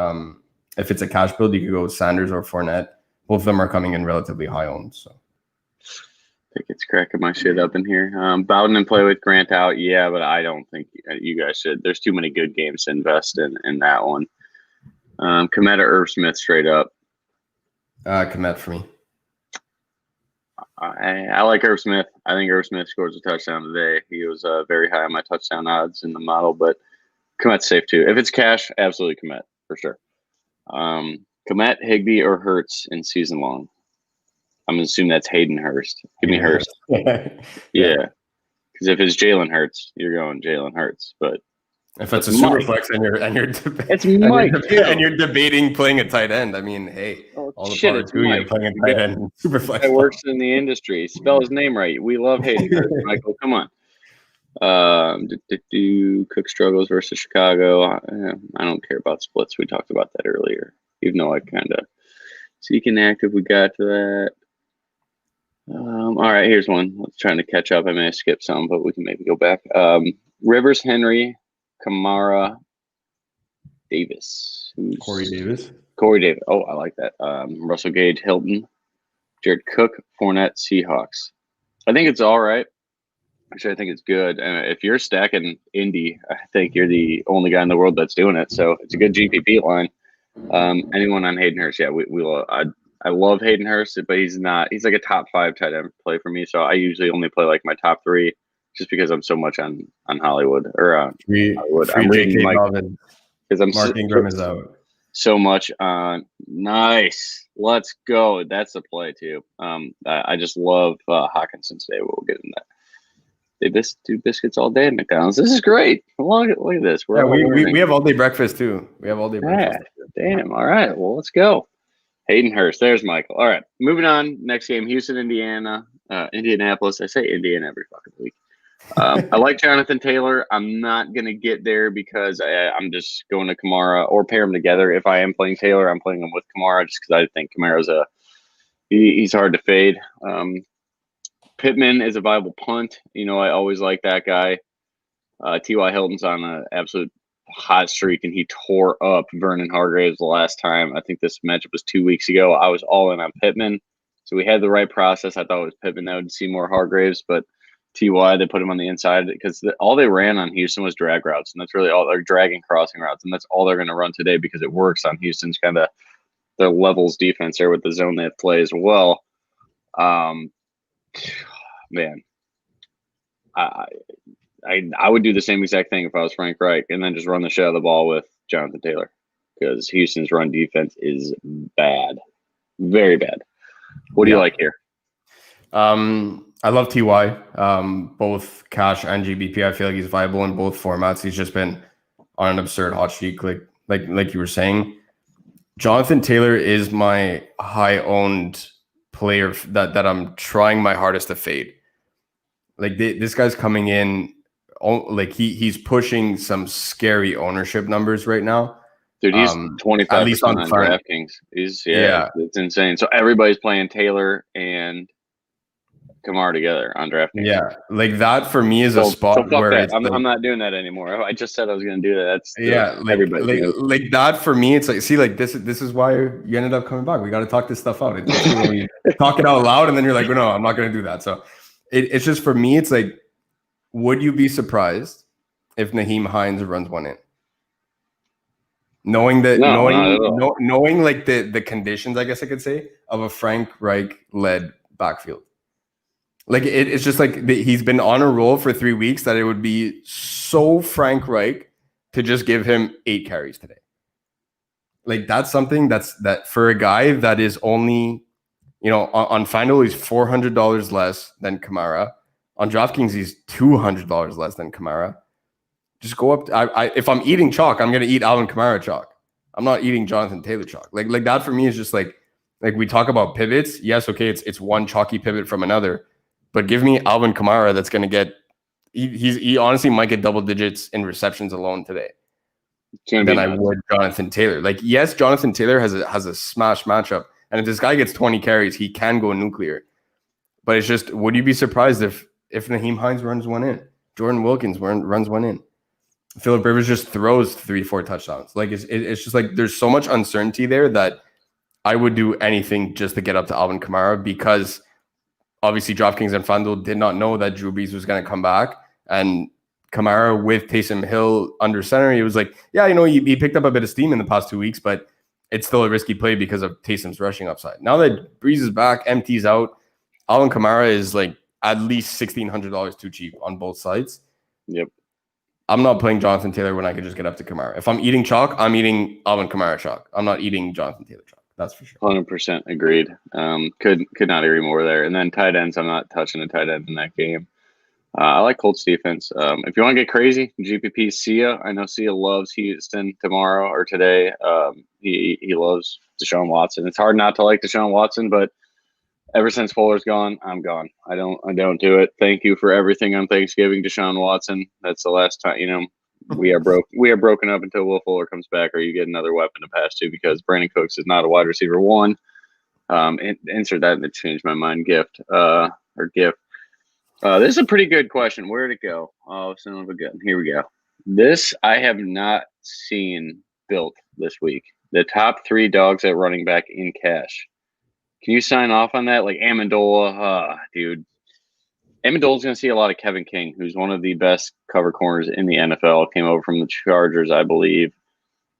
if it's a cash build, you could go Sanders or Fournette. Both of them are coming in relatively high owned. So I think it's cracking my shit up in here. Bowden and play with Grant out, yeah, but I don't think you guys should. There's too many good games to invest in that one. Komet or Irv Smith straight up. Komet for me. I like Irv Smith. I think Irv Smith scores a touchdown today. He was very high on my touchdown odds in the model, but Komet's safe too. If it's cash, absolutely Komet for sure. Komet, Higbee, or Hurts in season long. I'm going to assume that's Hayden Hurst. Give me Hurst. Yeah. Because if it's Jalen Hurts, you're going Jalen Hurts. But if it's a super flex and you're it's Mike and you're debating playing a tight end, I mean, hey, all the power to you playing a tight end super flex. It works in the industry. Spell his name right. We love Hayden Hurst, Michael. Come on. Cook struggles versus Chicago. I don't care about splits. We talked about that earlier. Even though I kind of seeking active, we got to that. All right, here's one. Let's trying to catch up. I may have skipped some, but we can maybe go back. Rivers, Henry, Kamara, Davis. Corey Davis. Corey Davis. Oh, I like that. Russell Gage, Hilton, Jared Cook, Fournette, Seahawks. I think it's all right. Actually, I think it's good. And if you're stacking Indy, I think you're the only guy in the world that's doing it. So it's a good GPP line. Anyone on Hayden Hurst? Yeah, I love Hayden Hurst, but he's not. He's like a top 5 tight end play for me. So I usually only play like my top 3, just because I'm so much on Hollywood or Hollywood. I'm reading Mike because I'm Mark Ingram is out. So much on. Nice. Let's go. That's the play too. I just love Hawkinson today. We'll get in that. They do biscuits all day at McDonald's. This is great. Look at this. We have all day breakfast too. We have all day breakfast. Damn. All right. Well, let's go. Hayden Hurst. There's Michael. All right. Moving on. Next game, Houston, Indianapolis. I say Indiana every fucking week. I like Jonathan Taylor. I'm not going to get there because I'm just going to Kamara or pair them together. If I am playing Taylor, I'm playing him with Kamara just because I think Kamara's he's hard to fade. Pittman is a viable punt. I always like that guy. T.Y. Hilton's on an absolute hot streak, and he tore up Vernon Hargreaves the last time. I think this matchup was 2 weeks ago. I was all in on Pittman. So we had the right process. I thought it was Pittman that would see more Hargreaves, but T.Y., they put him on the inside because all they ran on Houston was drag routes, and that's really all they're dragging crossing routes, and that's all they're going to run today because it works on Houston's kind of their levels defense there with the zone they play as well. Man, I would do the same exact thing if I was Frank Reich, and then just run the shit out of the ball with Jonathan Taylor because Houston's run defense is bad, very bad. What do you like here? I love Ty. Both cash and GBP. I feel like he's viable in both formats. He's just been on an absurd hot streak, like you were saying. Jonathan Taylor is my high-owned player that I'm trying my hardest to fade. Like this guy's coming in, like he's pushing some scary ownership numbers right now. Dude, he's 25% at least on DraftKings. It's insane. So everybody's playing Taylor and Kamara together on DraftKings. Yeah, like that for me is a spot where it's I'm not doing that anymore. I just said I was going to do that. Like that for me. It's like, see, like this is why you ended up coming back. We got to talk this stuff out. It's when we talk it out loud, and then you're like, no, I'm not going to do that. So it's just for me. It's like, would you be surprised if Nyheim Hines runs one in? Knowing like the conditions, I guess I could say, of a Frank Reich led backfield. Like it's just like he's been on a roll for 3 weeks that it would be so Frank Reich to just give him 8 carries today. Like that's something that for a guy that is only, on FanDuel he's $400 less than Kamara. On DraftKings he's $200 less than Kamara. Just go up. If I'm eating chalk, I'm gonna eat Alvin Kamara chalk. I'm not eating Jonathan Taylor chalk. Like that for me is just like we talk about pivots. Yes, okay, it's one chalky pivot from another. But give me Alvin Kamara that's going to get – he honestly might get double digits in receptions alone today than I would Jonathan Taylor. Like, yes, Jonathan Taylor has a smash matchup. And if this guy gets 20 carries, he can go nuclear. But it's just, would you be surprised if Nyheim Hines runs one in? Jordan Wilkins runs one in. Phillip Rivers just throws 3-4 touchdowns. Like, it's just like there's so much uncertainty there that I would do anything just to get up to Alvin Kamara because – obviously, DraftKings and FanDuel did not know that Drew Brees was going to come back. And Kamara with Taysom Hill under center, he was like, he picked up a bit of steam in the past 2 weeks, but it's still a risky play because of Taysom's rushing upside. Now that Brees is back, empties out, Alvin Kamara is like at least $1,600 too cheap on both sides. Yep. I'm not playing Jonathan Taylor when I can just get up to Kamara. If I'm eating chalk, I'm eating Alvin Kamara chalk. I'm not eating Jonathan Taylor chalk. That's for sure. 100% agreed. Could not agree more there. And then tight ends, I'm not touching a tight end in that game. I like Colts defense. If you want to get crazy, GPP Sia. I know Sia loves Houston tomorrow or today. He loves Deshaun Watson. It's hard not to like Deshaun Watson, but ever since Fuller's gone, I'm gone. I don't do it. Thank you for everything on Thanksgiving, Deshaun Watson. That's the last time, we are broken up until Will Fuller comes back, or you get another weapon to pass to because Brandon Cooks is not a wide receiver one. Insert that in the change my mind gift. This is a pretty good question. Where'd it go? Oh, son of a gun. Here we go. This I have not seen built this week. The top 3 dogs at running back in cash. Can you sign off on that? Like Amendola, dude. Amendola's going to see a lot of Kevin King, who's one of the best cover corners in the NFL. Came over from the Chargers, I believe.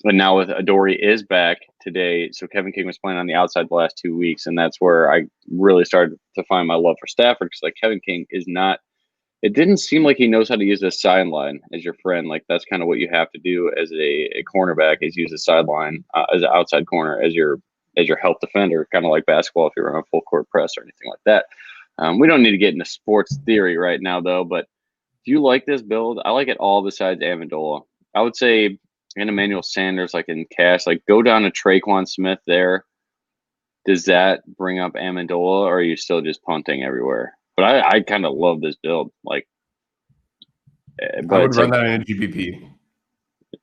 And now with Adoree is back today. So Kevin King was playing on the outside the last 2 weeks. And that's where I really started to find my love for Stafford. Because like Kevin King is not, it didn't seem like he knows how to use the sideline as your friend. Like that's kind of what you have to do as a cornerback is use the sideline as an outside corner as your help defender, kind of like basketball if you're on a full court press or anything like that. We don't need to get into sports theory right now, though. But do you like this build? I like it all besides Amendola. I would say and Emmanuel Sanders, like in cash, like go down to Traquan Smith there. Does that bring up Amendola, or are you still just punting everywhere? But I kind of love this build. Like, but I would run that in a GPP.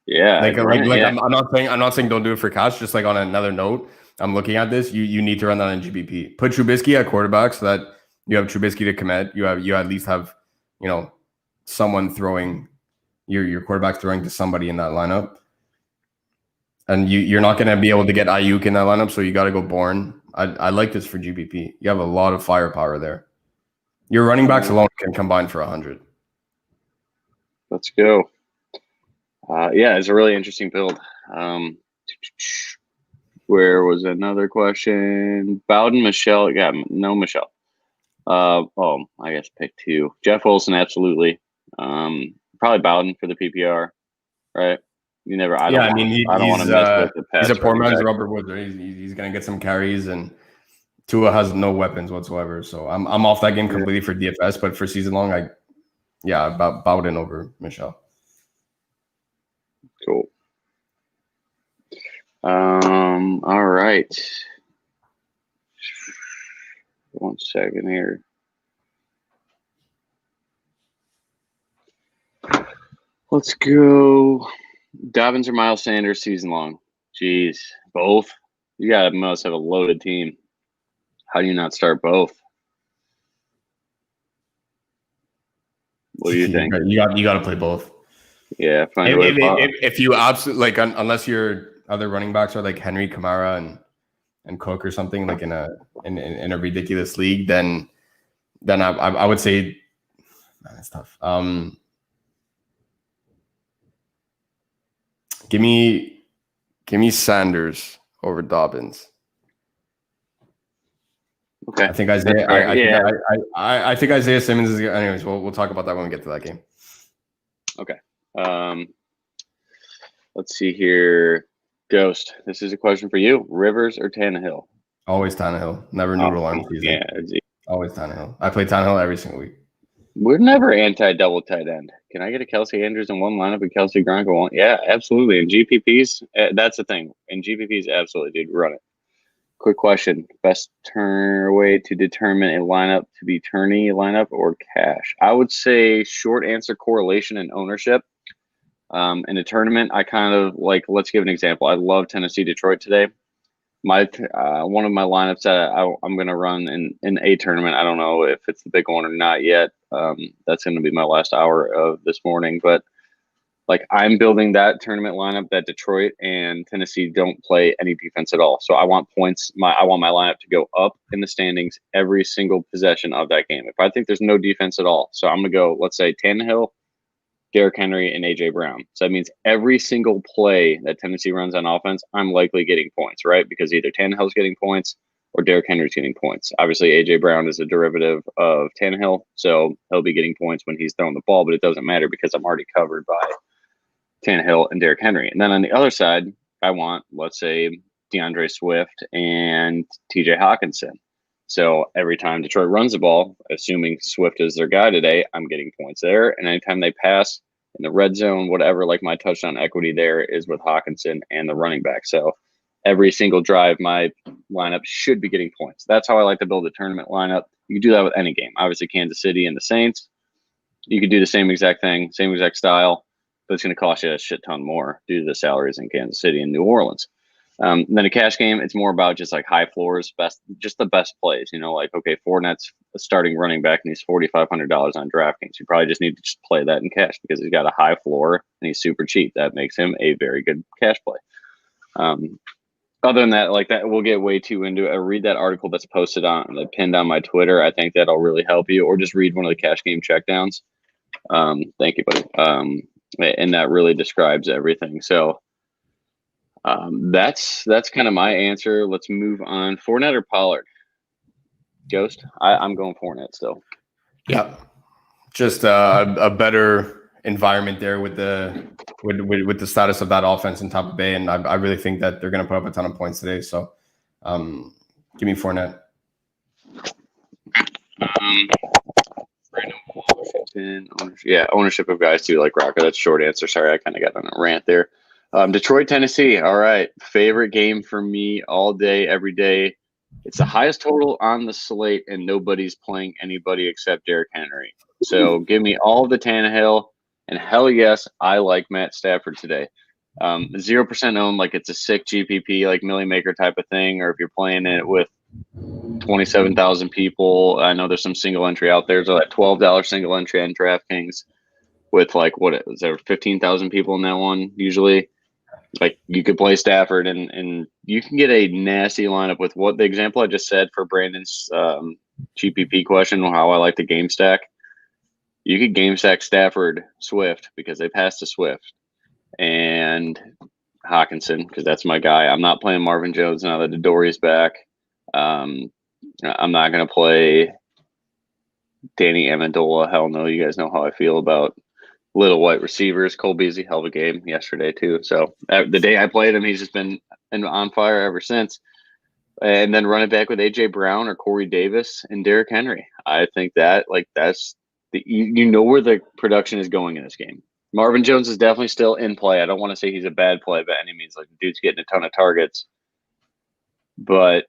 Yeah, I'm not saying don't do it for cash. Just like on another note, I'm looking at this. You need to run that in GPP. Put Trubisky at quarterback so that you have Trubisky to commit. You at least have someone throwing your quarterback throwing to somebody in that lineup. And you're not going to be able to get Ayuk in that lineup, so you got to go Bourne. I like this for GPP. You have a lot of firepower there. Your running backs alone can combine for 100. Let's go. Yeah, it's a really interesting build. Where was another question? Bowden, Michelle. Yeah, no Michelle. I guess pick 2. Jeff Wilson, absolutely. Probably Bowden for the PPR, right? You never. I don't want to mess with the pass. He's a poor man's Robert Woods. Right? He's going to get some carries, and Tua has no weapons whatsoever. So I'm off that game completely for DFS, but for season long, Bowden over Michelle. Cool. All right. 1 second here. Let's go. Dobbins or Miles Sanders season long? Jeez, both. You must have a loaded team. How do you not start both? What do you think? You got to play both. Yeah, if you absolutely unless your other running backs are like Henry, Kamara, and Cook or something like in a ridiculous league, then I would say, man, it's tough. Give me Sanders over Dobbins. Okay, I think Isaiah. I think Isaiah Simmons is. Anyways, we'll talk about that when we get to that game. Okay. Let's see here. Ghost, this is a question for you. Rivers or Tannehill? Always Tannehill. Never noodle arm season. Yeah, always Tannehill. I play Tannehill every single week. We're never anti-double tight end. Can I get a Kelsey Andrews in one lineup and Kelsey Gronk in one? Yeah, absolutely. In GPPs, that's the thing. In GPPs, absolutely, dude, run it. Quick question. Best way to determine a lineup to be tourney lineup or cash? I would say short answer, correlation and ownership. In a tournament, I kind of like, let's give an example. I love Tennessee Detroit today. One of my lineups that I'm going to run in a tournament. I don't know if it's the big one or not yet. That's going to be my last hour of this morning. But like I'm building that tournament lineup that Detroit and Tennessee don't play any defense at all. So I want points. I want my lineup to go up in the standings every single possession of that game. If I think there's no defense at all, so I'm going to go. Let's say Tannehill, Derrick Henry, and A.J. Brown. So that means every single play that Tennessee runs on offense, I'm likely getting points, right? Because either Tannehill's getting points or Derrick Henry's getting points. Obviously, A.J. Brown is a derivative of Tannehill, so he'll be getting points when he's throwing the ball, but it doesn't matter because I'm already covered by Tannehill and Derrick Henry. And then on the other side, I want, let's say, DeAndre Swift and TJ Hawkinson. So every time Detroit runs the ball, assuming Swift is their guy today, I'm getting points there. And anytime they pass in the red zone, whatever, like my touchdown equity there is with Hawkinson and the running back. So every single drive, my lineup should be getting points. That's how I like to build a tournament lineup. You can do that with any game. Obviously, Kansas City and the Saints, you could do the same exact thing, same exact style, but it's going to cost you a shit ton more due to the salaries in Kansas City and New Orleans. Then a cash game, it's more about just like high floors, just the best plays. Like, okay, Fournette's a starting running back and he's $4,500 on DraftKings. You probably just need to just play that in cash because he's got a high floor and he's super cheap. That makes him a very good cash play. Other than that, like that, we'll get way too into it. Read that article that's pinned on my Twitter. I think that'll really help you, or just read one of the cash game checkdowns. Thank you, buddy. And that really describes everything. So that's kind of my answer. Let's move on. Fournette or Pollard? Ghost? I'm going Fournette still. Yeah, just a better environment there with the status of that offense in Tampa Bay, and I really think that they're going to put up a ton of points today. So, give me Fournette. Ownership of guys too, like Rocco. That's a short answer. Sorry, I kind of got on a rant there. Detroit, Tennessee. All right, favorite game for me all day, every day. It's the highest total on the slate, and nobody's playing anybody except Derrick Henry. So give me all the Tannehill, and hell yes, I like Matt Stafford today. 0% owned, like it's a sick GPP, like Millie Maker type of thing, or if you're playing it with 27,000 people. I know there's some single entry out there. So that $12 single entry on DraftKings with like, what is there, 15,000 people in that one usually? Like you could play Stafford and you can get a nasty lineup with what the example I just said for Brandon's GPP question, how I like the game stack. You could game stack Stafford, Swift, because they passed to Swift, and Hawkinson, because that's my guy. I'm not playing Marvin Jones now that Dory's back. I'm not going to play Danny Amendola. Hell no. You guys know how I feel about little white receivers. Cole Beasley, hell of a game yesterday too. So the day I played him, he's just been on fire ever since. And then run it back with A.J. Brown or Corey Davis and Derrick Henry. I think that that's you know where the production is going in this game. Marvin Jones is definitely still in play. I don't want to say he's a bad play by any means. Like the dude's getting a ton of targets, but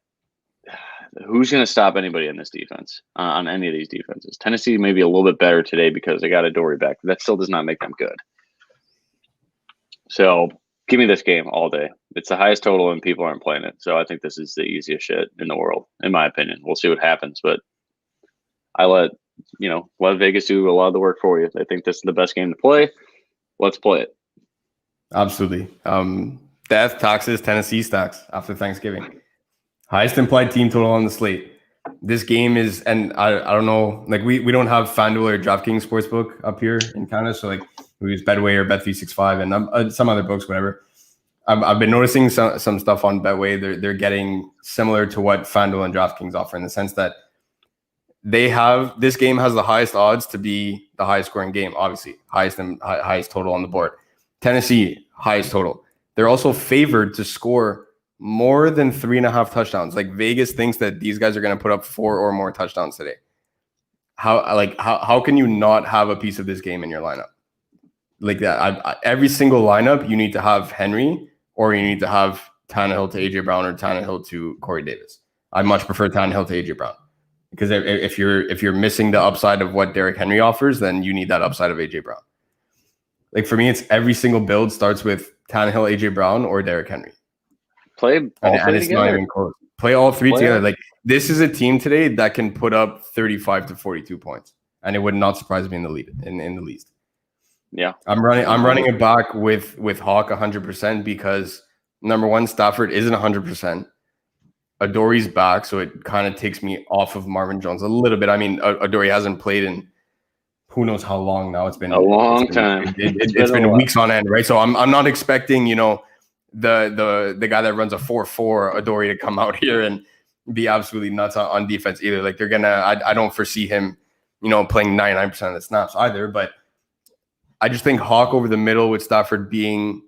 who's going to stop anybody in this defense on any of these defenses? Tennessee may be a little bit better today because they got a Dory back. That still does not make them good. So give me this game all day. It's the highest total and people aren't playing it. So I think this is the easiest shit in the world, in my opinion. We'll see what happens, but I let Vegas do a lot of the work for you. If they think this is the best game to play, let's play it. Absolutely. Death, taxes, Tennessee stacks after Thanksgiving. Highest implied team total on the slate. This game is, and I don't know, like we don't have FanDuel or DraftKings Sportsbook up here in Canada, so like we use Betway or Bet365 and some other books, whatever. I've been noticing some stuff on Betway. They're getting similar to what FanDuel and DraftKings offer in the sense that this game has the highest odds to be the highest scoring game, obviously highest total on the board. Tennessee, highest total. They're also favored to score more than 3.5 touchdowns. Like Vegas thinks that these guys are going to put up 4 or more touchdowns today. How can you not have a piece of this game in your lineup? Like that, every single lineup you need to have Henry or you need to have Tannehill to AJ Brown or Tannehill to Corey Davis. I much prefer Tannehill to AJ Brown because if you're missing the upside of what Derrick Henry offers, then you need that upside of AJ Brown. Like for me, it's every single build starts with Tannehill, AJ Brown, or Derrick Henry. Play all three together. Not even close. Play all three together. Like this is a team today that can put up 35 to 42 points, and it would not surprise me in the least. Yeah, I'm running it back with Hawk 100% because number one, Stafford isn't 100%. Adory's back, so it kind of takes me off of Marvin Jones a little bit. I mean, Adory hasn't played in who knows how long now. It's been a long time. It's been weeks on end, right? So I'm not expecting the guy that runs a 4.4 Adory to come out here and be absolutely nuts on defense either. Like they're gonna, I don't foresee him, playing 99% of the snaps either. But I just think Hawk over the middle with Stafford being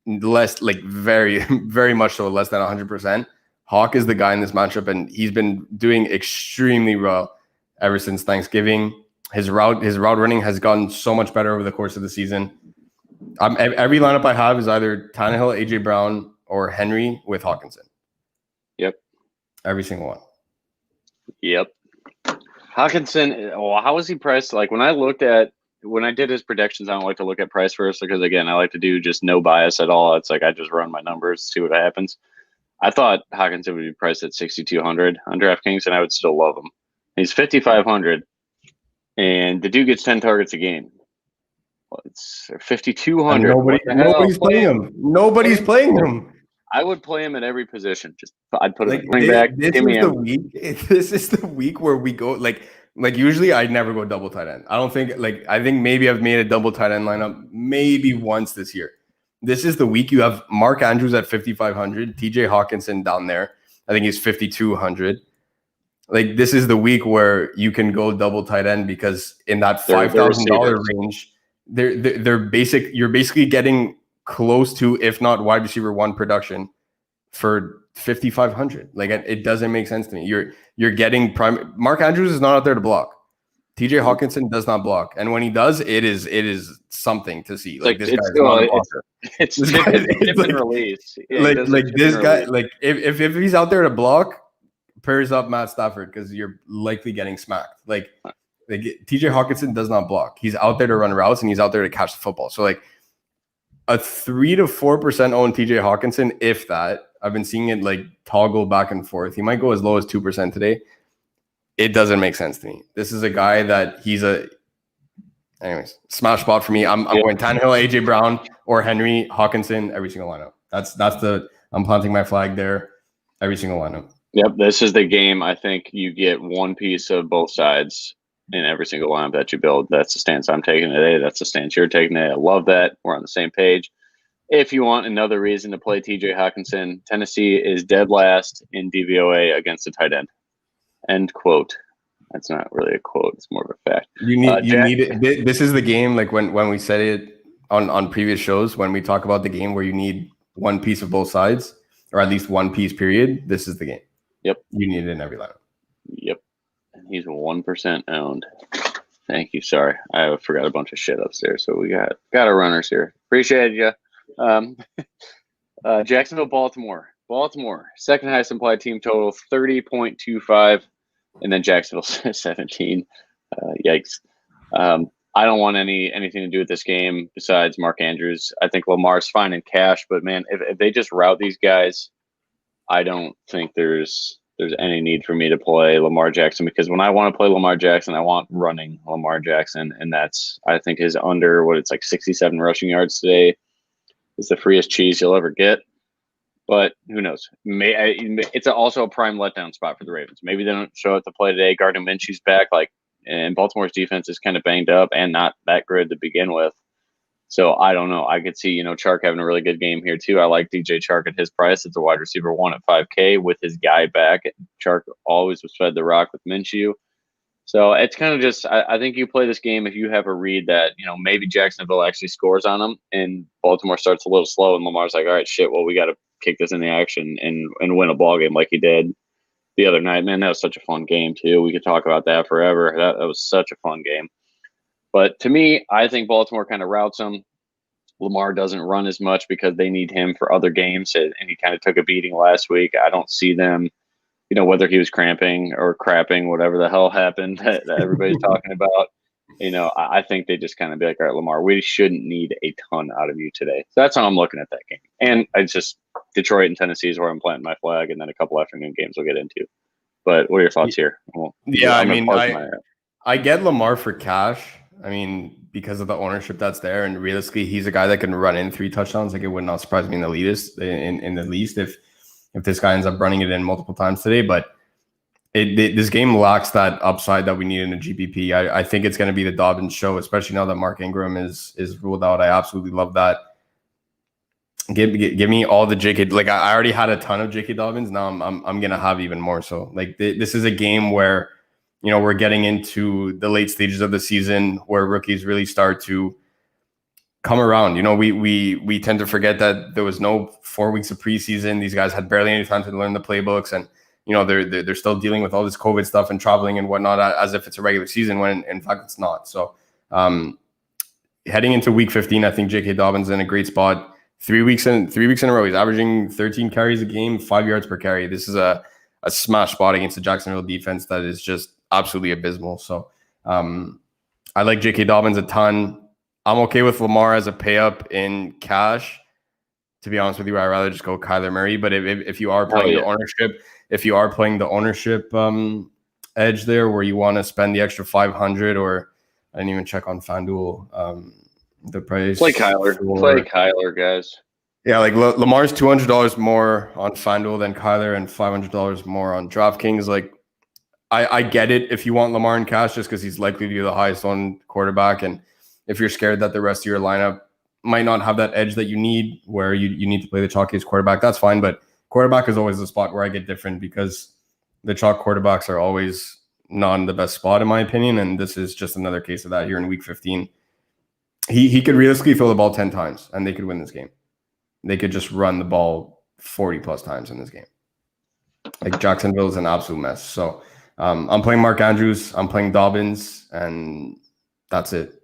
less, like very, very much so less than 100%. Hawk is the guy in this matchup, and he's been doing extremely well ever since Thanksgiving. His route running has gotten so much better over the course of the season. Every lineup I have is either Tannehill, AJ Brown, or Henry with Hawkinson. Yep. Every single one. Yep. Hawkinson, how is he priced? Like when I did his predictions, I don't like to look at price first because again, I like to do just no bias at all. It's like I just run my numbers, see what happens. I thought Hawkinson would be priced at 6,200 on DraftKings, and I would still love him. He's 5,500, and the dude gets 10 targets a game. Well, it's 5,200. Nobody's playing him. Nobody's playing him. I would play him at every position. Just I'd put him Like at running back. this Give me is the him. week. This is the week where we go like usually I'd never go double tight end. I don't think I think maybe I've made a double tight end lineup maybe once this year. This is the week you have Mark Andrews at 5,500, TJ Hawkinson down there. I think he's 5,200. Like this is the week where you can go double tight end because in that $5,000 range, they're basic. You're basically getting close to, if not wide receiver one production for 5,500. Like it doesn't make sense to me. You're getting prime. Mark Andrews is not out there to block. TJ Hawkinson does not block, and when he does, it is something to see. Like this guy is not a blocker. It's different release. Yeah, like this guy, like if he's out there to block, prayers up Matt Stafford because you're likely getting smacked. Like TJ Hawkinson does not block. He's out there to run routes and he's out there to catch the football. So like a 3 to 4% own TJ Hawkinson, if that. I've been seeing it like toggle back and forth. He might go as low as 2% today. It doesn't make sense to me. This is a guy that anyways, smash spot for me. I'm going Tannehill, AJ Brown, or Henry, Hawkinson, every single lineup. I'm planting my flag there, every single lineup. Yep, this is the game. I think you get one piece of both sides in every single lineup that you build. That's the stance I'm taking today. That's the stance you're taking today. I love that. We're on the same page. If you want another reason to play TJ Hawkinson, Tennessee is dead last in DVOA against the tight end. End quote. That's not really a quote. It's more of a fact. You need it. This is the game, like when we said it on previous shows, when we talk about the game where you need one piece of both sides, or at least one piece, period. This is the game. Yep. You need it in every lineup. Yep. And he's 1% owned. Thank you. Sorry. I forgot a bunch of shit upstairs. So we got our runners here. Appreciate you. Jacksonville, Baltimore, second highest implied team total 30.25, and then Jacksonville 17. Yikes. I don't want anything to do with this game besides Mark Andrews. I think Lamar's fine in cash, but man, if they just route these guys, I don't think there's any need for me to play Lamar Jackson, because when I want to play Lamar Jackson, I want running Lamar Jackson, and that's, I think, his under what it's like 67 rushing yards today is the freest cheese you'll ever get. But who knows? It's also a prime letdown spot for the Ravens. Maybe they don't show up to play today. Gardner Minshew's back, and Baltimore's defense is kind of banged up and not that good to begin with. So I don't know. I could see, Chark having a really good game here too. I like DJ Chark at his price. It's a wide receiver 1 at 5K with his guy back. Chark always was fed the rock with Minshew. So it's kind of just, I think you play this game if you have a read that, maybe Jacksonville actually scores on them and Baltimore starts a little slow and Lamar's like, all right, shit, well, we got to kick this in the action and win a ball game like he did the other night. Man, that was such a fun game too. We could talk about that forever. That was such a fun game. But to me, I think Baltimore kind of routes them. Lamar doesn't run as much because they need him for other games, and he kind of took a beating last week. I don't see them, whether he was cramping or crapping, whatever the hell happened that everybody's talking about. I think they just kind of be like, all right, Lamar, we shouldn't need a ton out of you today. So that's how I'm looking at that game. And it's just Detroit and Tennessee is where I'm planting my flag, and then a couple afternoon games we'll get into. But what are your thoughts here? I get Lamar for cash. Because of the ownership that's there, and realistically, he's a guy that can run in 3 touchdowns. Like, it would not surprise me in the least if this guy ends up running it in multiple times today. But this game lacks that upside that we need in a GPP. I think it's going to be the Dobbins show, especially now that Mark Ingram is ruled out. I absolutely love that. Give me all the JK. Like, I already had a ton of JK Dobbins. Now I'm gonna have even more. So like this is a game where we're getting into the late stages of the season where rookies really start to come around. We tend to forget that there was no 4 weeks of preseason. These guys had barely any time to learn the playbooks, and they're still dealing with all this COVID stuff and traveling and whatnot as if it's a regular season when in fact it's not. So heading into week 15, I think J.K. Dobbins is in a great spot. 3 weeks in a row, he's averaging 13 carries a game, 5 yards per carry. This is a smash spot against the Jacksonville defense that is just absolutely abysmal. So I like J.K. Dobbins a ton. I'm okay with Lamar as a pay up in cash. To be honest with you, I'd rather just go Kyler Murray. But if you are playing the ownership, edge there where you want to spend the extra 500, or I didn't even check on FanDuel the price. Play Kyler, guys. Yeah, like Lamar's $200 more on FanDuel than Kyler and $500 more on DraftKings. Like, I get it if you want Lamar in cash just because he's likely to be the highest on quarterback. And if you're scared that the rest of your lineup might not have that edge that you need where you need to play the chalkiest quarterback, that's fine. But quarterback is always the spot where I get different because the chalk quarterbacks are always not in the best spot, in my opinion. And this is just another case of that here in week 15. He could realistically throw the ball 10 times and they could win this game. They could just run the ball 40 plus times in this game. Like Jacksonville is an absolute mess. So I'm playing Mark Andrews. I'm playing Dobbins, and that's it.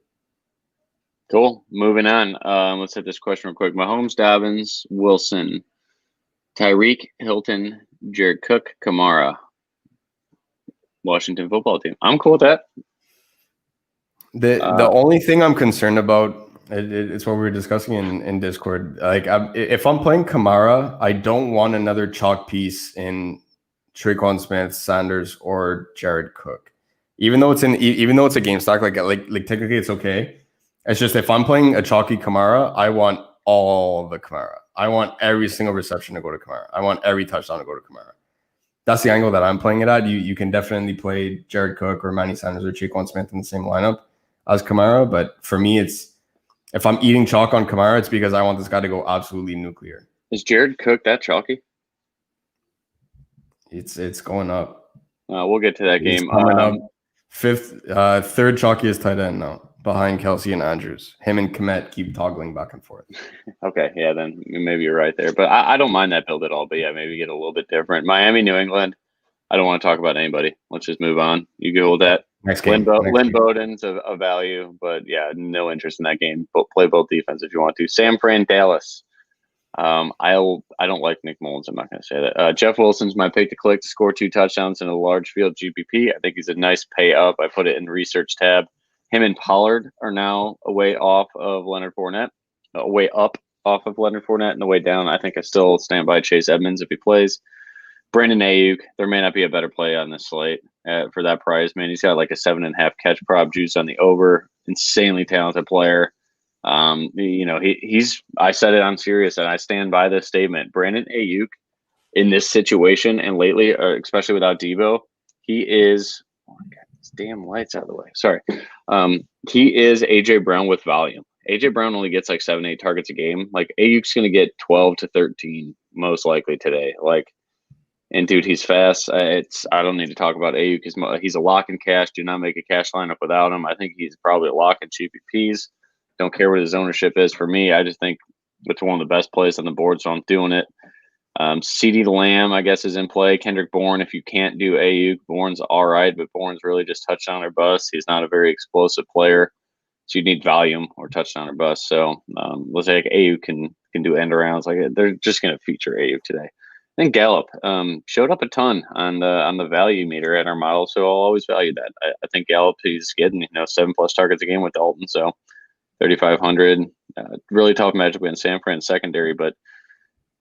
Cool. Moving on. Let's hit this question real quick. Mahomes, Dobbins, Wilson, Tyreek, Hilton, Jared Cook, Kamara, Washington football team. I'm cool with that. The only thing I'm concerned about, it's what we were discussing in Discord. Like, if I'm playing Kamara, I don't want another chalk piece in Traquan Smith, Sanders, or Jared Cook. Even though it's a game stack, like technically it's okay. It's just if I'm playing a chalky Kamara, I want all the Kamara. I want every single reception to go to Kamara. I want every touchdown to go to Kamara. That's the angle that I'm playing it at. You can definitely play Jared Cook or Manny Sanders or Traquan Smith in the same lineup as Kamara. But for me, it's if I'm eating chalk on Kamara, it's because I want this guy to go absolutely nuclear. Is Jared Cook that chalky? It's going up. We'll get to that game. Coming up. Third chalkiest tight end now, behind Kelsey and Andrews. Him and Kmet keep toggling back and forth. Okay, yeah, then maybe you're right there. But I don't mind that build at all. But yeah, maybe get a little bit different. Miami, New England. I don't want to talk about anybody. Let's just move on. You go with that. Next game. Lynn Bowden's a value, but yeah, no interest in that game. But play both defense if you want to. San Fran, Dallas. I don't like Nick Mullins. I'm not going to say that. Jeff Wilson's my pick to click to score 2 touchdowns in a large field GPP. I think he's a nice pay up. I put it in research tab. Him and Pollard are now away off of Leonard Fournette, away up off of Leonard Fournette, and the way down. I think I still stand by Chase Edmonds if he plays. Brandon Ayuk, there may not be a better play on this slate for that price. Man, he's got like a 7.5 catch prop juice on the over. Insanely talented player. He's. I said it on Sirius, and I stand by this statement. Brandon Ayuk, in this situation and lately, especially without Debo, he is. Oh my God, this damn lights out of the way. Sorry. He is AJ Brown with volume. AJ Brown only gets like 7-8 targets a game. Like Ayuk's going to get 12 to 13 most likely today. Like. And dude, he's fast. I don't need to talk about Ayuk. He's a lock in cash. Do not make a cash lineup without him. I think he's probably a lock in GPPs. Don't care what his ownership is for me. I just think it's one of the best plays on the board, so I'm doing it. CeeDee Lamb, I guess, is in play. Kendrick Bourne, if you can't do Ayuk, Bourne's all right, but Bourne's really just touchdown or bust. He's not a very explosive player, so you need volume or touchdown or bust. So let's say like Ayuk can do end arounds. Like they're just going to feature Ayuk today. I think Gallup showed up a ton on the value meter at our model, so I'll always value that. I think Gallup, he's getting 7+ targets a game with Dalton, so 3,500. Really tough matchup against San Fran secondary, but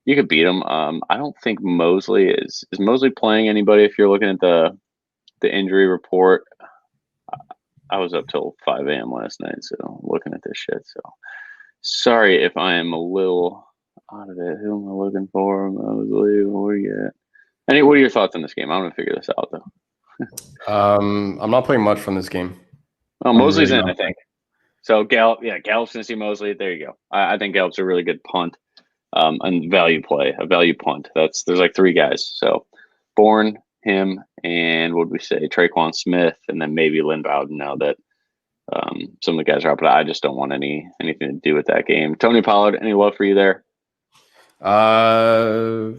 you could beat them. I don't think Mosley is Mosley playing anybody. If you're looking at the injury report, I was up till 5 a.m. last night, so looking at this shit. So sorry if I am a little out of it. Who am I looking for? Mosley, where you at? What are your thoughts on this game? I'm gonna figure this out though. I'm not playing much from this game. Oh, Mosley's in, I think. So Gallup's gonna see Mosley. There you go. I think Gallup's a really good punt, and value play, a value punt. There's like 3 guys. So Bourne, him, and what would we say? Traquan Smith, and then maybe Lynn Bowden. Now that some of the guys are out, but I just don't want anything to do with that game. Tony Pollard, any love for you there? No,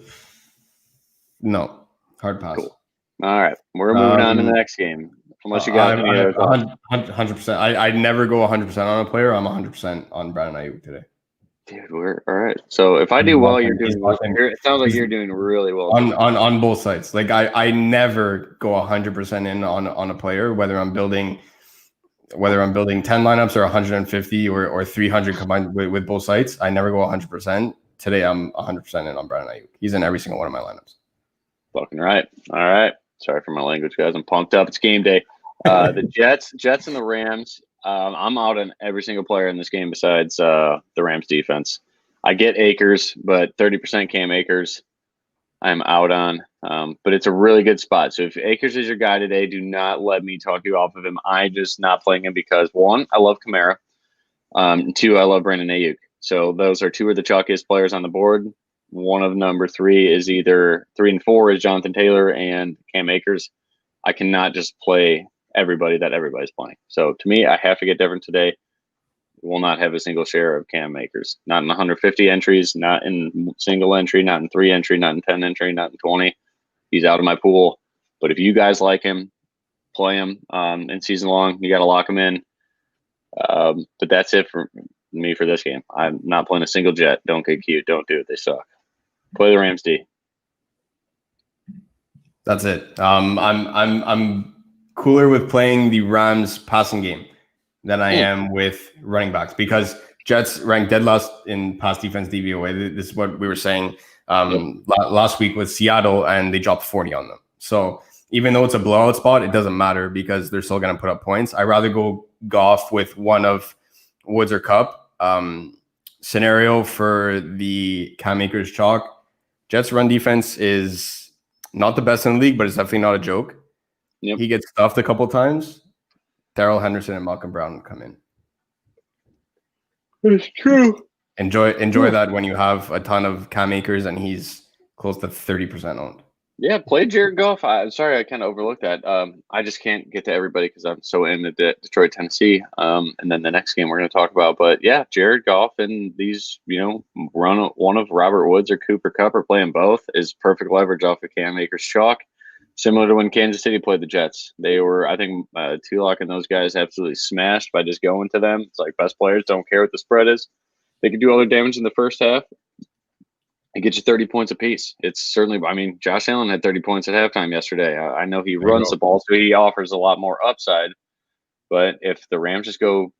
hard pass. Cool. All right, we're moving on to the next game. Unless you got any other thoughts. 100%. I never go 100% on a player. I'm 100% on Brandon Ayuk today. Dude, we're all right. So if I do well, you're doing. It sounds like you're doing really well on both sides. Like I never go 100% in on a player, whether I'm building 10 lineups or 150 or 300 combined with both sites. I never go 100%. Today I'm 100% in on Brandon Ayuk. He's in every single one of my lineups. Fucking right. All right. Sorry for my language, guys. I'm pumped up. It's game day. The Jets and the Rams. I'm out on every single player in this game besides the Rams defense. I get Akers, but 30% Cam Akers, I'm out on. But it's a really good spot. So if Akers is your guy today, do not let me talk you off of him. I just not playing him because, one, I love Kamara. Two, I love Brandon Ayuk. So those are two of the chalkiest players on the board. One of number three is either 3 and 4 is Jonathan Taylor and Cam Akers. I cannot just play everybody that everybody's playing. So to me, I have to get different today. Will not have a single share of Cam Akers. Not in 150 entries, not in single entry, not in 3 entry, not in 10 entry, not in 20. He's out of my pool. But if you guys like him, play him in season long. You got to lock him in. But that's it for me for this game. I'm not playing a single jet. Don't get cute. Don't do it. They suck. Play the Rams D. That's it. I'm cooler with playing the Rams passing game than I am with running backs because Jets ranked dead last in pass defense DVOA. This is what we were saying last week with Seattle, and they dropped 40 on them. So even though it's a blowout spot, it doesn't matter because they're still going to put up points. I'd rather go Goff with one of Woods or Cup. Scenario for the Cam Akers chalk. Jets run defense is not the best in the league, but it's definitely not a joke. Yep. He gets stuffed a couple times. Darrell Henderson and Malcolm Brown come in. It's true. Enjoy that when you have a ton of Cam Akers and he's close to 30% owned. Yeah, play Jared Goff. I'm sorry, I kind of overlooked that. I just can't get to everybody because I'm so into Detroit, Tennessee. And then the next game we're going to talk about. But yeah, Jared Goff and these, run one of Robert Woods or Cooper Kupp or playing both is perfect leverage off of Cam Akers chalk. Similar to when Kansas City played the Jets. They were, I think, Tulock and those guys absolutely smashed by just going to them. It's like best players don't care what the spread is. They can do all their damage in the first half and get you 30 points apiece. It's certainly, Josh Allen had 30 points at halftime yesterday. I know he runs the ball, so he offers a lot more upside. But if the Rams just go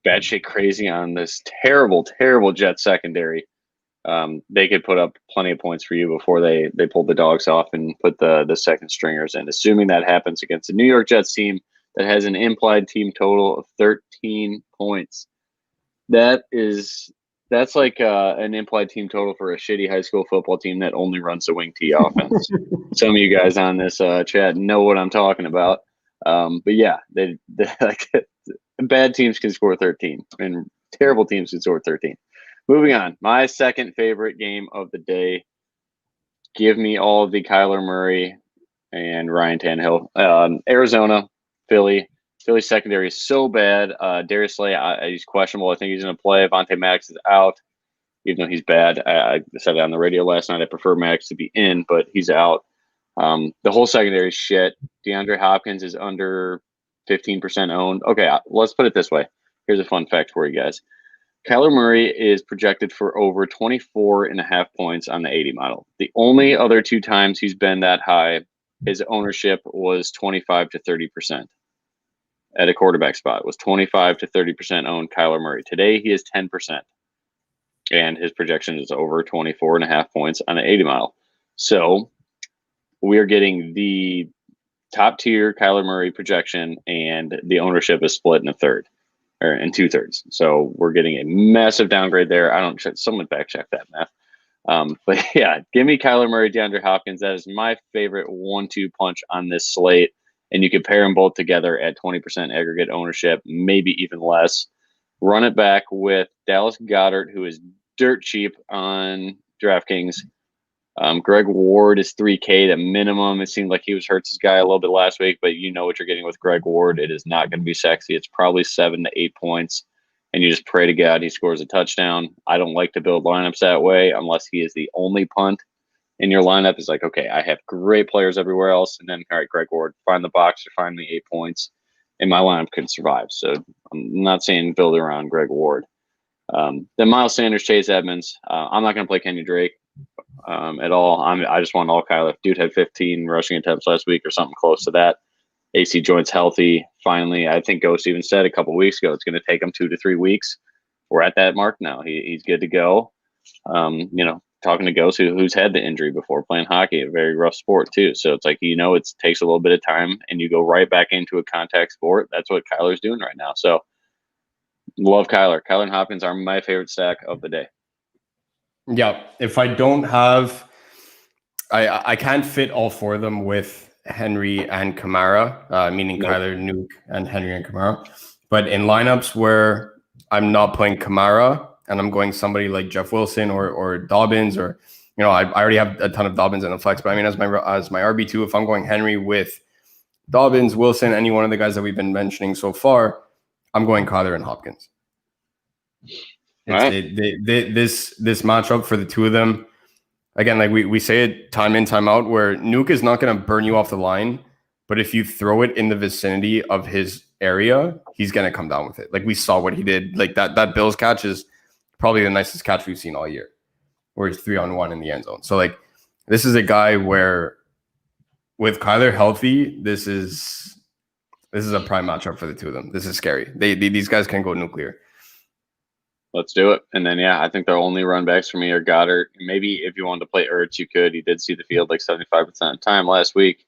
batshit crazy on this terrible, terrible Jets secondary, they could put up plenty of points for you before they pulled the dogs off and put the second stringers in. Assuming that happens against a New York Jets team that has an implied team total of 13 points. That's like an implied team total for a shitty high school football team that only runs the wing T offense. Some of you guys on this chat know what I'm talking about. But yeah, they like bad teams can score 13 and terrible teams can score 13. Moving on, my second favorite game of the day. Give me all of the Kyler Murray and Ryan Tannehill. Arizona, Philly. Philly secondary is so bad. Darius Slay, he's questionable. I think he's going to play. Vontae Maddox is out, even though he's bad. I said it on the radio last night. I prefer Maddox to be in, but he's out. The whole secondary is shit. DeAndre Hopkins is under 15% owned. Okay, let's put it this way. Here's a fun fact for you guys. Kyler Murray is projected for over 24.5 points on the 80 model. The only other two times he's been that high, his ownership was 25 to 30%. At a quarterback spot was 25 to 30% owned Kyler Murray. Today he is 10%. And his projection is over 24.5 points on an 80 mile. So we are getting the top tier Kyler Murray projection, and the ownership is split in a third or in 2/3. So we're getting a massive downgrade there. Someone back check that math. But yeah, give me Kyler Murray, DeAndre Hopkins. That is my favorite 1-2 punch on this slate. And you can pair them both together at 20% aggregate ownership, maybe even less. Run it back with Dallas Goedert, who is dirt cheap on DraftKings. Greg Ward is 3K at minimum. It seemed like he was Hurts' guy a little bit last week, but you know what you're getting with Greg Ward. It is not going to be sexy. It's probably 7 to 8 points, and you just pray to God he scores a touchdown. I don't like to build lineups that way unless he is the only punt in your lineup. Is like, okay, I have great players everywhere else, and then, all right, Greg Ward, find the box or find me 8 points, and my lineup could survive. So I'm not saying build around Greg Ward. Then Miles Sanders, Chase Edmonds. I'm not going to play Kenny Drake at all. I just want all Kyler. Dude had 15 rushing attempts last week or something close to that. AC joint's healthy. Finally, I think Ghost even said a couple weeks ago it's going to take him 2 to 3 weeks. We're at that mark now. He's good to go. Talking to Ghost, who's had the injury before, playing hockey, a very rough sport too. So it's like, it takes a little bit of time and you go right back into a contact sport. That's what Kyler's doing right now. So love Kyler. Kyler and Hopkins are my favorite stack of the day. Yeah, if I don't have, I can't fit all four of them with Henry and Kamara, meaning Nope. Kyler, Nuke, and Henry and Kamara. But in lineups where I'm not playing Kamara and I'm going somebody like Jeff Wilson or Dobbins, or I already have a ton of Dobbins in the flex. But I mean, as my RB2, if I'm going Henry with Dobbins, Wilson, any one of the guys that we've been mentioning so far, I'm going Kyler and Hopkins. This matchup for the two of them, again, like we say it time in, time out, where Nuke is not going to burn you off the line, but if you throw it in the vicinity of his area, he's going to come down with it. Like we saw what he did. Like that Bills catch is probably the nicest catch we've seen all year, where he's 3-on-1 in the end zone. So like this is a guy where with Kyler healthy, this is a prime matchup for the two of them. This is scary. These guys can go nuclear. Let's do it. And then, yeah, I think the only run backs for me are Goddard. Maybe if you wanted to play Ertz, you could. He did see the field like 75% of the time last week.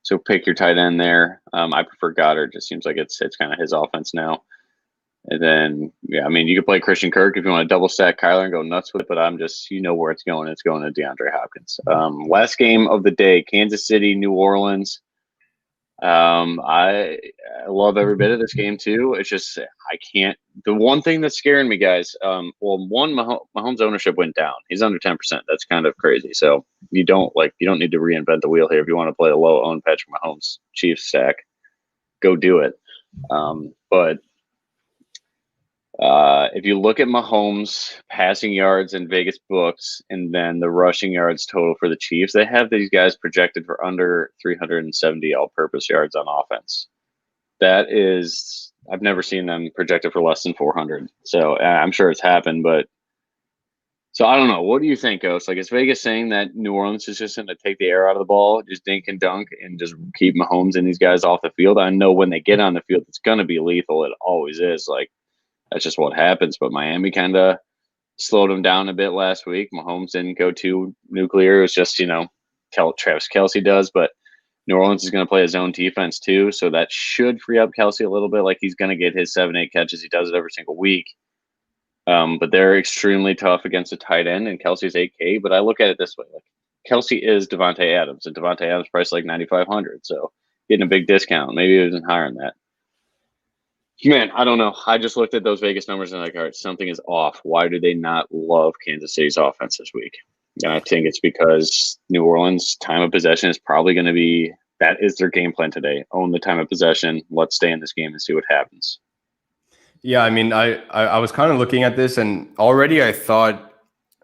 So pick your tight end there. I prefer Goddard. Just seems like it's kind of his offense now. And then, yeah, I mean, you could play Christian Kirk if you want to double stack Kyler and go nuts with it. But I'm just, where it's going. It's going to DeAndre Hopkins. Last game of the day, Kansas City, New Orleans. I love every bit of this game too. It's just I can't. The one thing that's scaring me, guys. Mahomes' ownership went down. He's under 10%. That's kind of crazy. So you don't need to reinvent the wheel here. If you want to play a low owned Patrick Mahomes Chiefs stack, go do it. But if you look at Mahomes' passing yards in Vegas books and then the rushing yards total for the Chiefs, they have these guys projected for under 370 all-purpose yards on offense. That is, I've never seen them projected for less than 400. So I'm sure it's happened, but so I don't know. What do you think, Ghost? Like, is Vegas saying that New Orleans is just going to take the air out of the ball, just dink and dunk, and just keep Mahomes and these guys off the field? I know when they get on the field, it's going to be lethal. It always is. Like, that's just what happens. But Miami kind of slowed them down a bit last week. Mahomes didn't go too nuclear. It was just, Travis Kelce does. But New Orleans is going to play his own defense too. So that should free up Kelce a little bit. Like he's going to get his 7-8 catches. He does it every single week. But they're extremely tough against a tight end, and Kelce's 8K. But I look at it this way. Like Kelce is Devontae Adams, and Devontae Adams priced like 9,500. So getting a big discount. Maybe it wasn't higher than that. Man, I don't know. I just looked at those Vegas numbers and like, all right, something is off. Why do they not love Kansas City's offense this week? And I think it's because New Orleans' time of possession is probably going to be – that is their game plan today. Own the time of possession. Let's stay in this game and see what happens. Yeah, I mean, I was kind of looking at this, and already I thought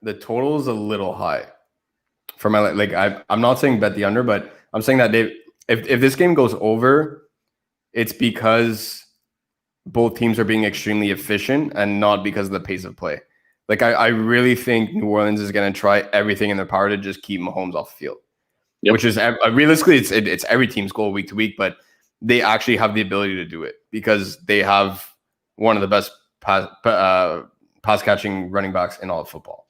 the total is a little high for my I'm not saying bet the under, but I'm saying that if this game goes over, it's because both teams are being extremely efficient and not because of the pace of play. Like I really think New Orleans is going to try everything in their power to just keep Mahomes off the field, which is realistically it's every team's goal week to week, but they actually have the ability to do it because they have one of the best pass catching running backs in all of football.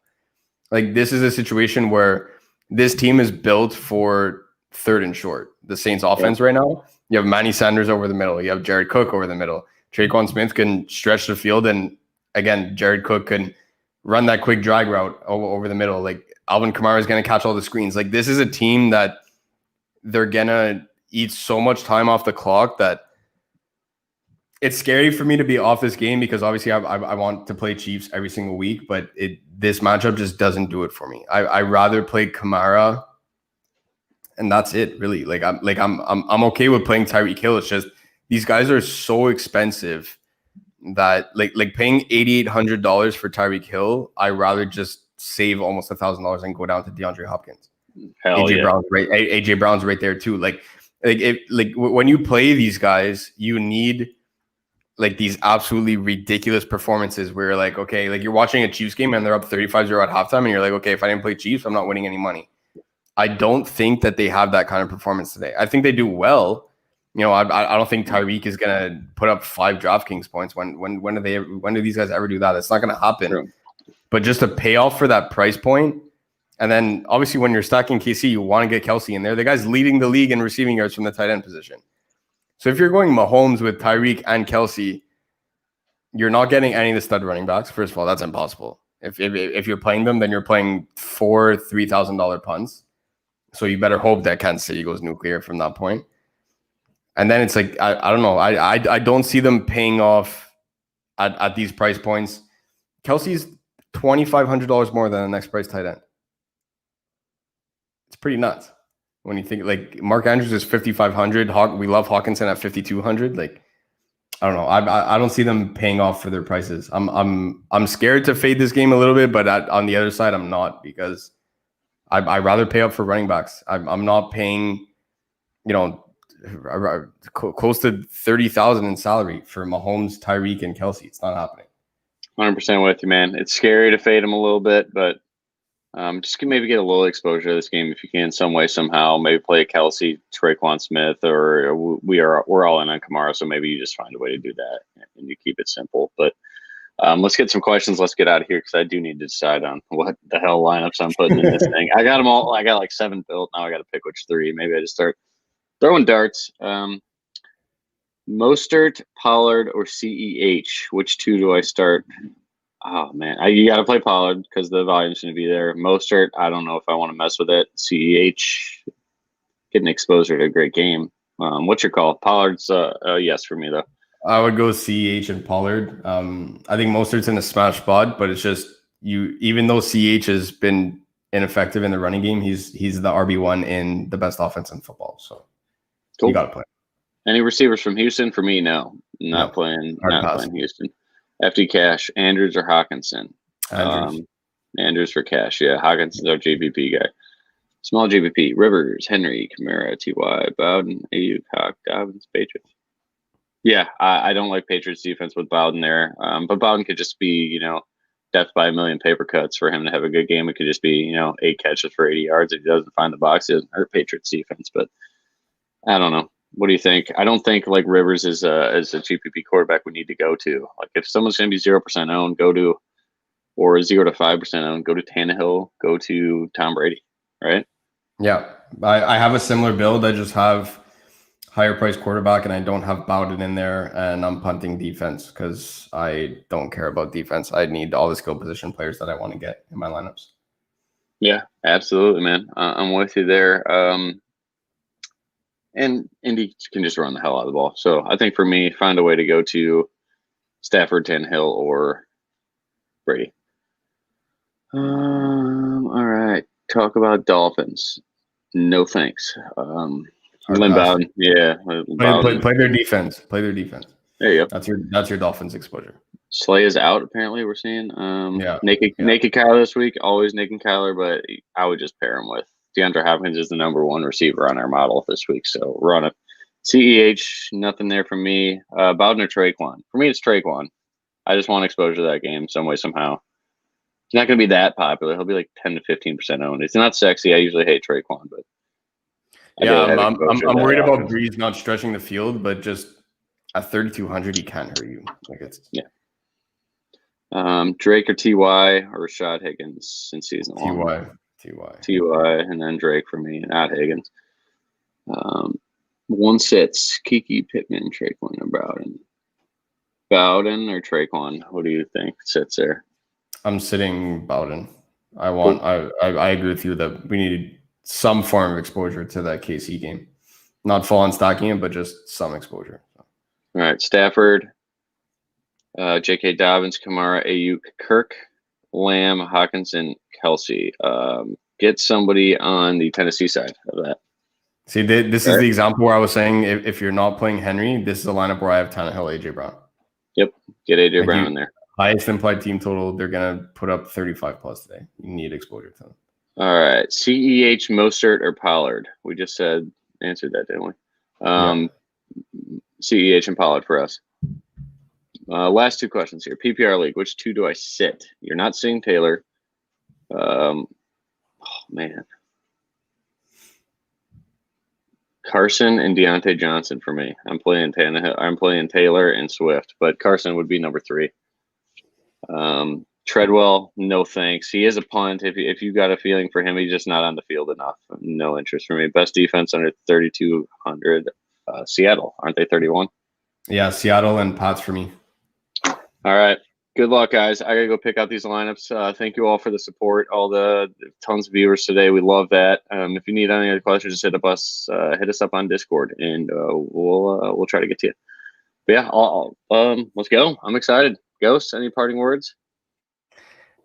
Like this is a situation where this team is built for third and short. The Saints offense right now, you have Manny Sanders over the middle. You have Jared Cook over the middle. Traquan Smith can stretch the field. And again, Jared Cook can run that quick drag route over the middle. Like Alvin Kamara is going to catch all the screens. Like this is a team that they're going to eat so much time off the clock that it's scary for me to be off this game because obviously I want to play Chiefs every single week, but this matchup just doesn't do it for me. I rather play Kamara, and that's it, really. I'm okay with playing Tyreek Hill. It's just these guys are so expensive that like paying $8,800 for Tyreek Hill, I rather just save almost $1,000 and go down to DeAndre Hopkins. AJ Brown's right there too. When you play these guys, you need like these absolutely ridiculous performances where you're like, okay, like you're watching a Chiefs game and they're up 35-0 at halftime and you're like, okay, if I didn't play Chiefs, I'm not winning any money. I don't think that they have that kind of performance today. I think they do well. I don't think Tyreek is going to put up 5 DraftKings points. When do these guys ever do that? It's not going to happen. True. But just a payoff for that price point. And then obviously when you're stacking KC, you want to get Kelce in there. The guy's leading the league in receiving yards from the tight end position. So if you're going Mahomes with Tyreek and Kelce, you're not getting any of the stud running backs. First of all, that's impossible. If you're playing them, then you're playing 4 $3,000 punts. So you better hope that Kansas City goes nuclear from that point. And then it's like I don't know. I don't see them paying off at these price points. Kelsey's $2,500 more than the next price tight end. It's pretty nuts when you think like Mark Andrews is 5,500. We love Hawkinson at 5,200. Like I don't know. I don't see them paying off for their prices. I'm scared to fade this game a little bit, but on the other side, I'm not because I'd rather pay up for running backs. I'm not paying, close to 30,000 in salary for Mahomes, Tyreek, and Kelsey. It's not happening. 100% with you, man. It's scary to fade him a little bit, but just maybe get a little exposure to this game if you can, some way, somehow. Maybe play a Kelsey, Traquan Smith, or we're all in on Kamara, so maybe you just find a way to do that and you keep it simple. But let's get some questions. Let's get out of here because I do need to decide on what the hell lineups I'm putting in this thing. I got them all. I got like 7 built. Now I got to pick which 3. Maybe I just start throwing darts. Mostert, Pollard, or CEH? Which 2 do I start? Oh, man. You got to play Pollard because the volume's going to be there. Mostert, I don't know if I want to mess with it. CEH, getting exposure to a great game. What's your call? Pollard's yes for me, though. I would go CEH and Pollard. I think Mostert's in a smash spot, but it's just even though CEH has been ineffective in the running game, he's the RB1 in the best offense in football. So cool. You got to play. Any receivers from Houston? For me, no. Not playing Houston. FD Cash, Andrews or Hawkinson? Andrews for Cash, yeah. Hawkinson's our JPP guy. Small JPP, Rivers, Henry, Kamara, TY, Bowden, Ayuk, Hawk, Dobbins, Patriots. Yeah, I don't like Patriots defense with Bowden there. But Bowden could just be, death by a million paper cuts for him to have a good game. It could just be, 8 catches for 80 yards. If he doesn't find the box, it doesn't hurt Patriots defense. But I don't know. What do you think? I don't think like Rivers is a GPP quarterback we need to go to. Like if someone's going to be 0% owned, go to, or 0 to 5% owned, go to Tannehill, go to Tom Brady, right? Yeah, I have a similar build. I just have higher price quarterback and I don't have Bowden in there, and I'm punting defense because I don't care about defense. I need all the skill position players that I want to get in my lineups. Yeah, absolutely, man. I'm with you there. And Indy can just run the hell out of the ball. So I think for me, find a way to go to Stafford, Tannehill, or Brady. All right. Talk about Dolphins. No thanks. Lynn Bowden. Yeah. Play their defense. Play their defense. There you go. That's your Dolphins exposure. Slay is out, apparently, we're seeing. Naked Kyler this week. Always naked Kyler, but I would just pair him with DeAndre Hopkins is the number 1 receiver on our model this week, so we're on it. CEH, nothing there for me. Bowden or Traquan? For me, it's Traquan. I just want exposure to that game some way, somehow. He's not going to be that popular. He'll be like 10 to 15% owned. It's not sexy. I usually hate Traquan, but I'm worried about Breeze not stretching the field, but just at 3,200, he can't hurt you. Drake or TY or Rashad Higgins in season 1. TY, and then Drake for me, not Higgins. 1 sits, Kiki, Pittman, Traquan, or Bowden. Bowden or Traquan? What do you think sits there? I'm sitting Bowden. I agree with you that we need some form of exposure to that KC game. Not full on stacking it, but just some exposure. All right, Stafford, J.K. Dobbins, Kamara, Ayuk, Kirk, Lamb, Hawkinson, Kelsey. Get somebody on the Tennessee side of that. See, this is the example where I was saying if you're not playing Henry, this is a lineup where I have Tannehill, A.J. Brown. Yep, get A.J. Brown in there. Highest implied team total, they're going to put up 35 plus today. You need exposure to them. All right, CEH, Mostert, or Pollard? We just answered that, didn't we? CEH and Pollard for us. Last 2 questions here. PPR league, which 2 do I sit? You're not sitting Taylor. Oh, man. Carson and Deontay Johnson for me. I'm playing Taylor and Swift, but Carson would be number 3. Treadwell, no thanks. He is a punt. If you got a feeling for him, he's just not on the field enough. No interest for me. Best defense under 3,200. Seattle, aren't they 31? Yeah, Seattle and Pats for me. All right. Good luck, guys. I gotta go pick out these lineups. Thank you all for the support, all the tons of viewers today. We love that. If you need any other questions, just hit us up on Discord, and we'll try to get to you. But yeah, let's go. I'm excited. Ghost, any parting words?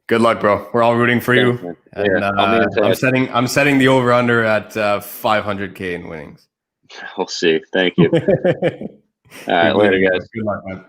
Good luck, bro. We're all rooting for you. And I'm setting the over under at 500K in winnings. We'll see. Thank you. All right, later, guys. Good luck, man.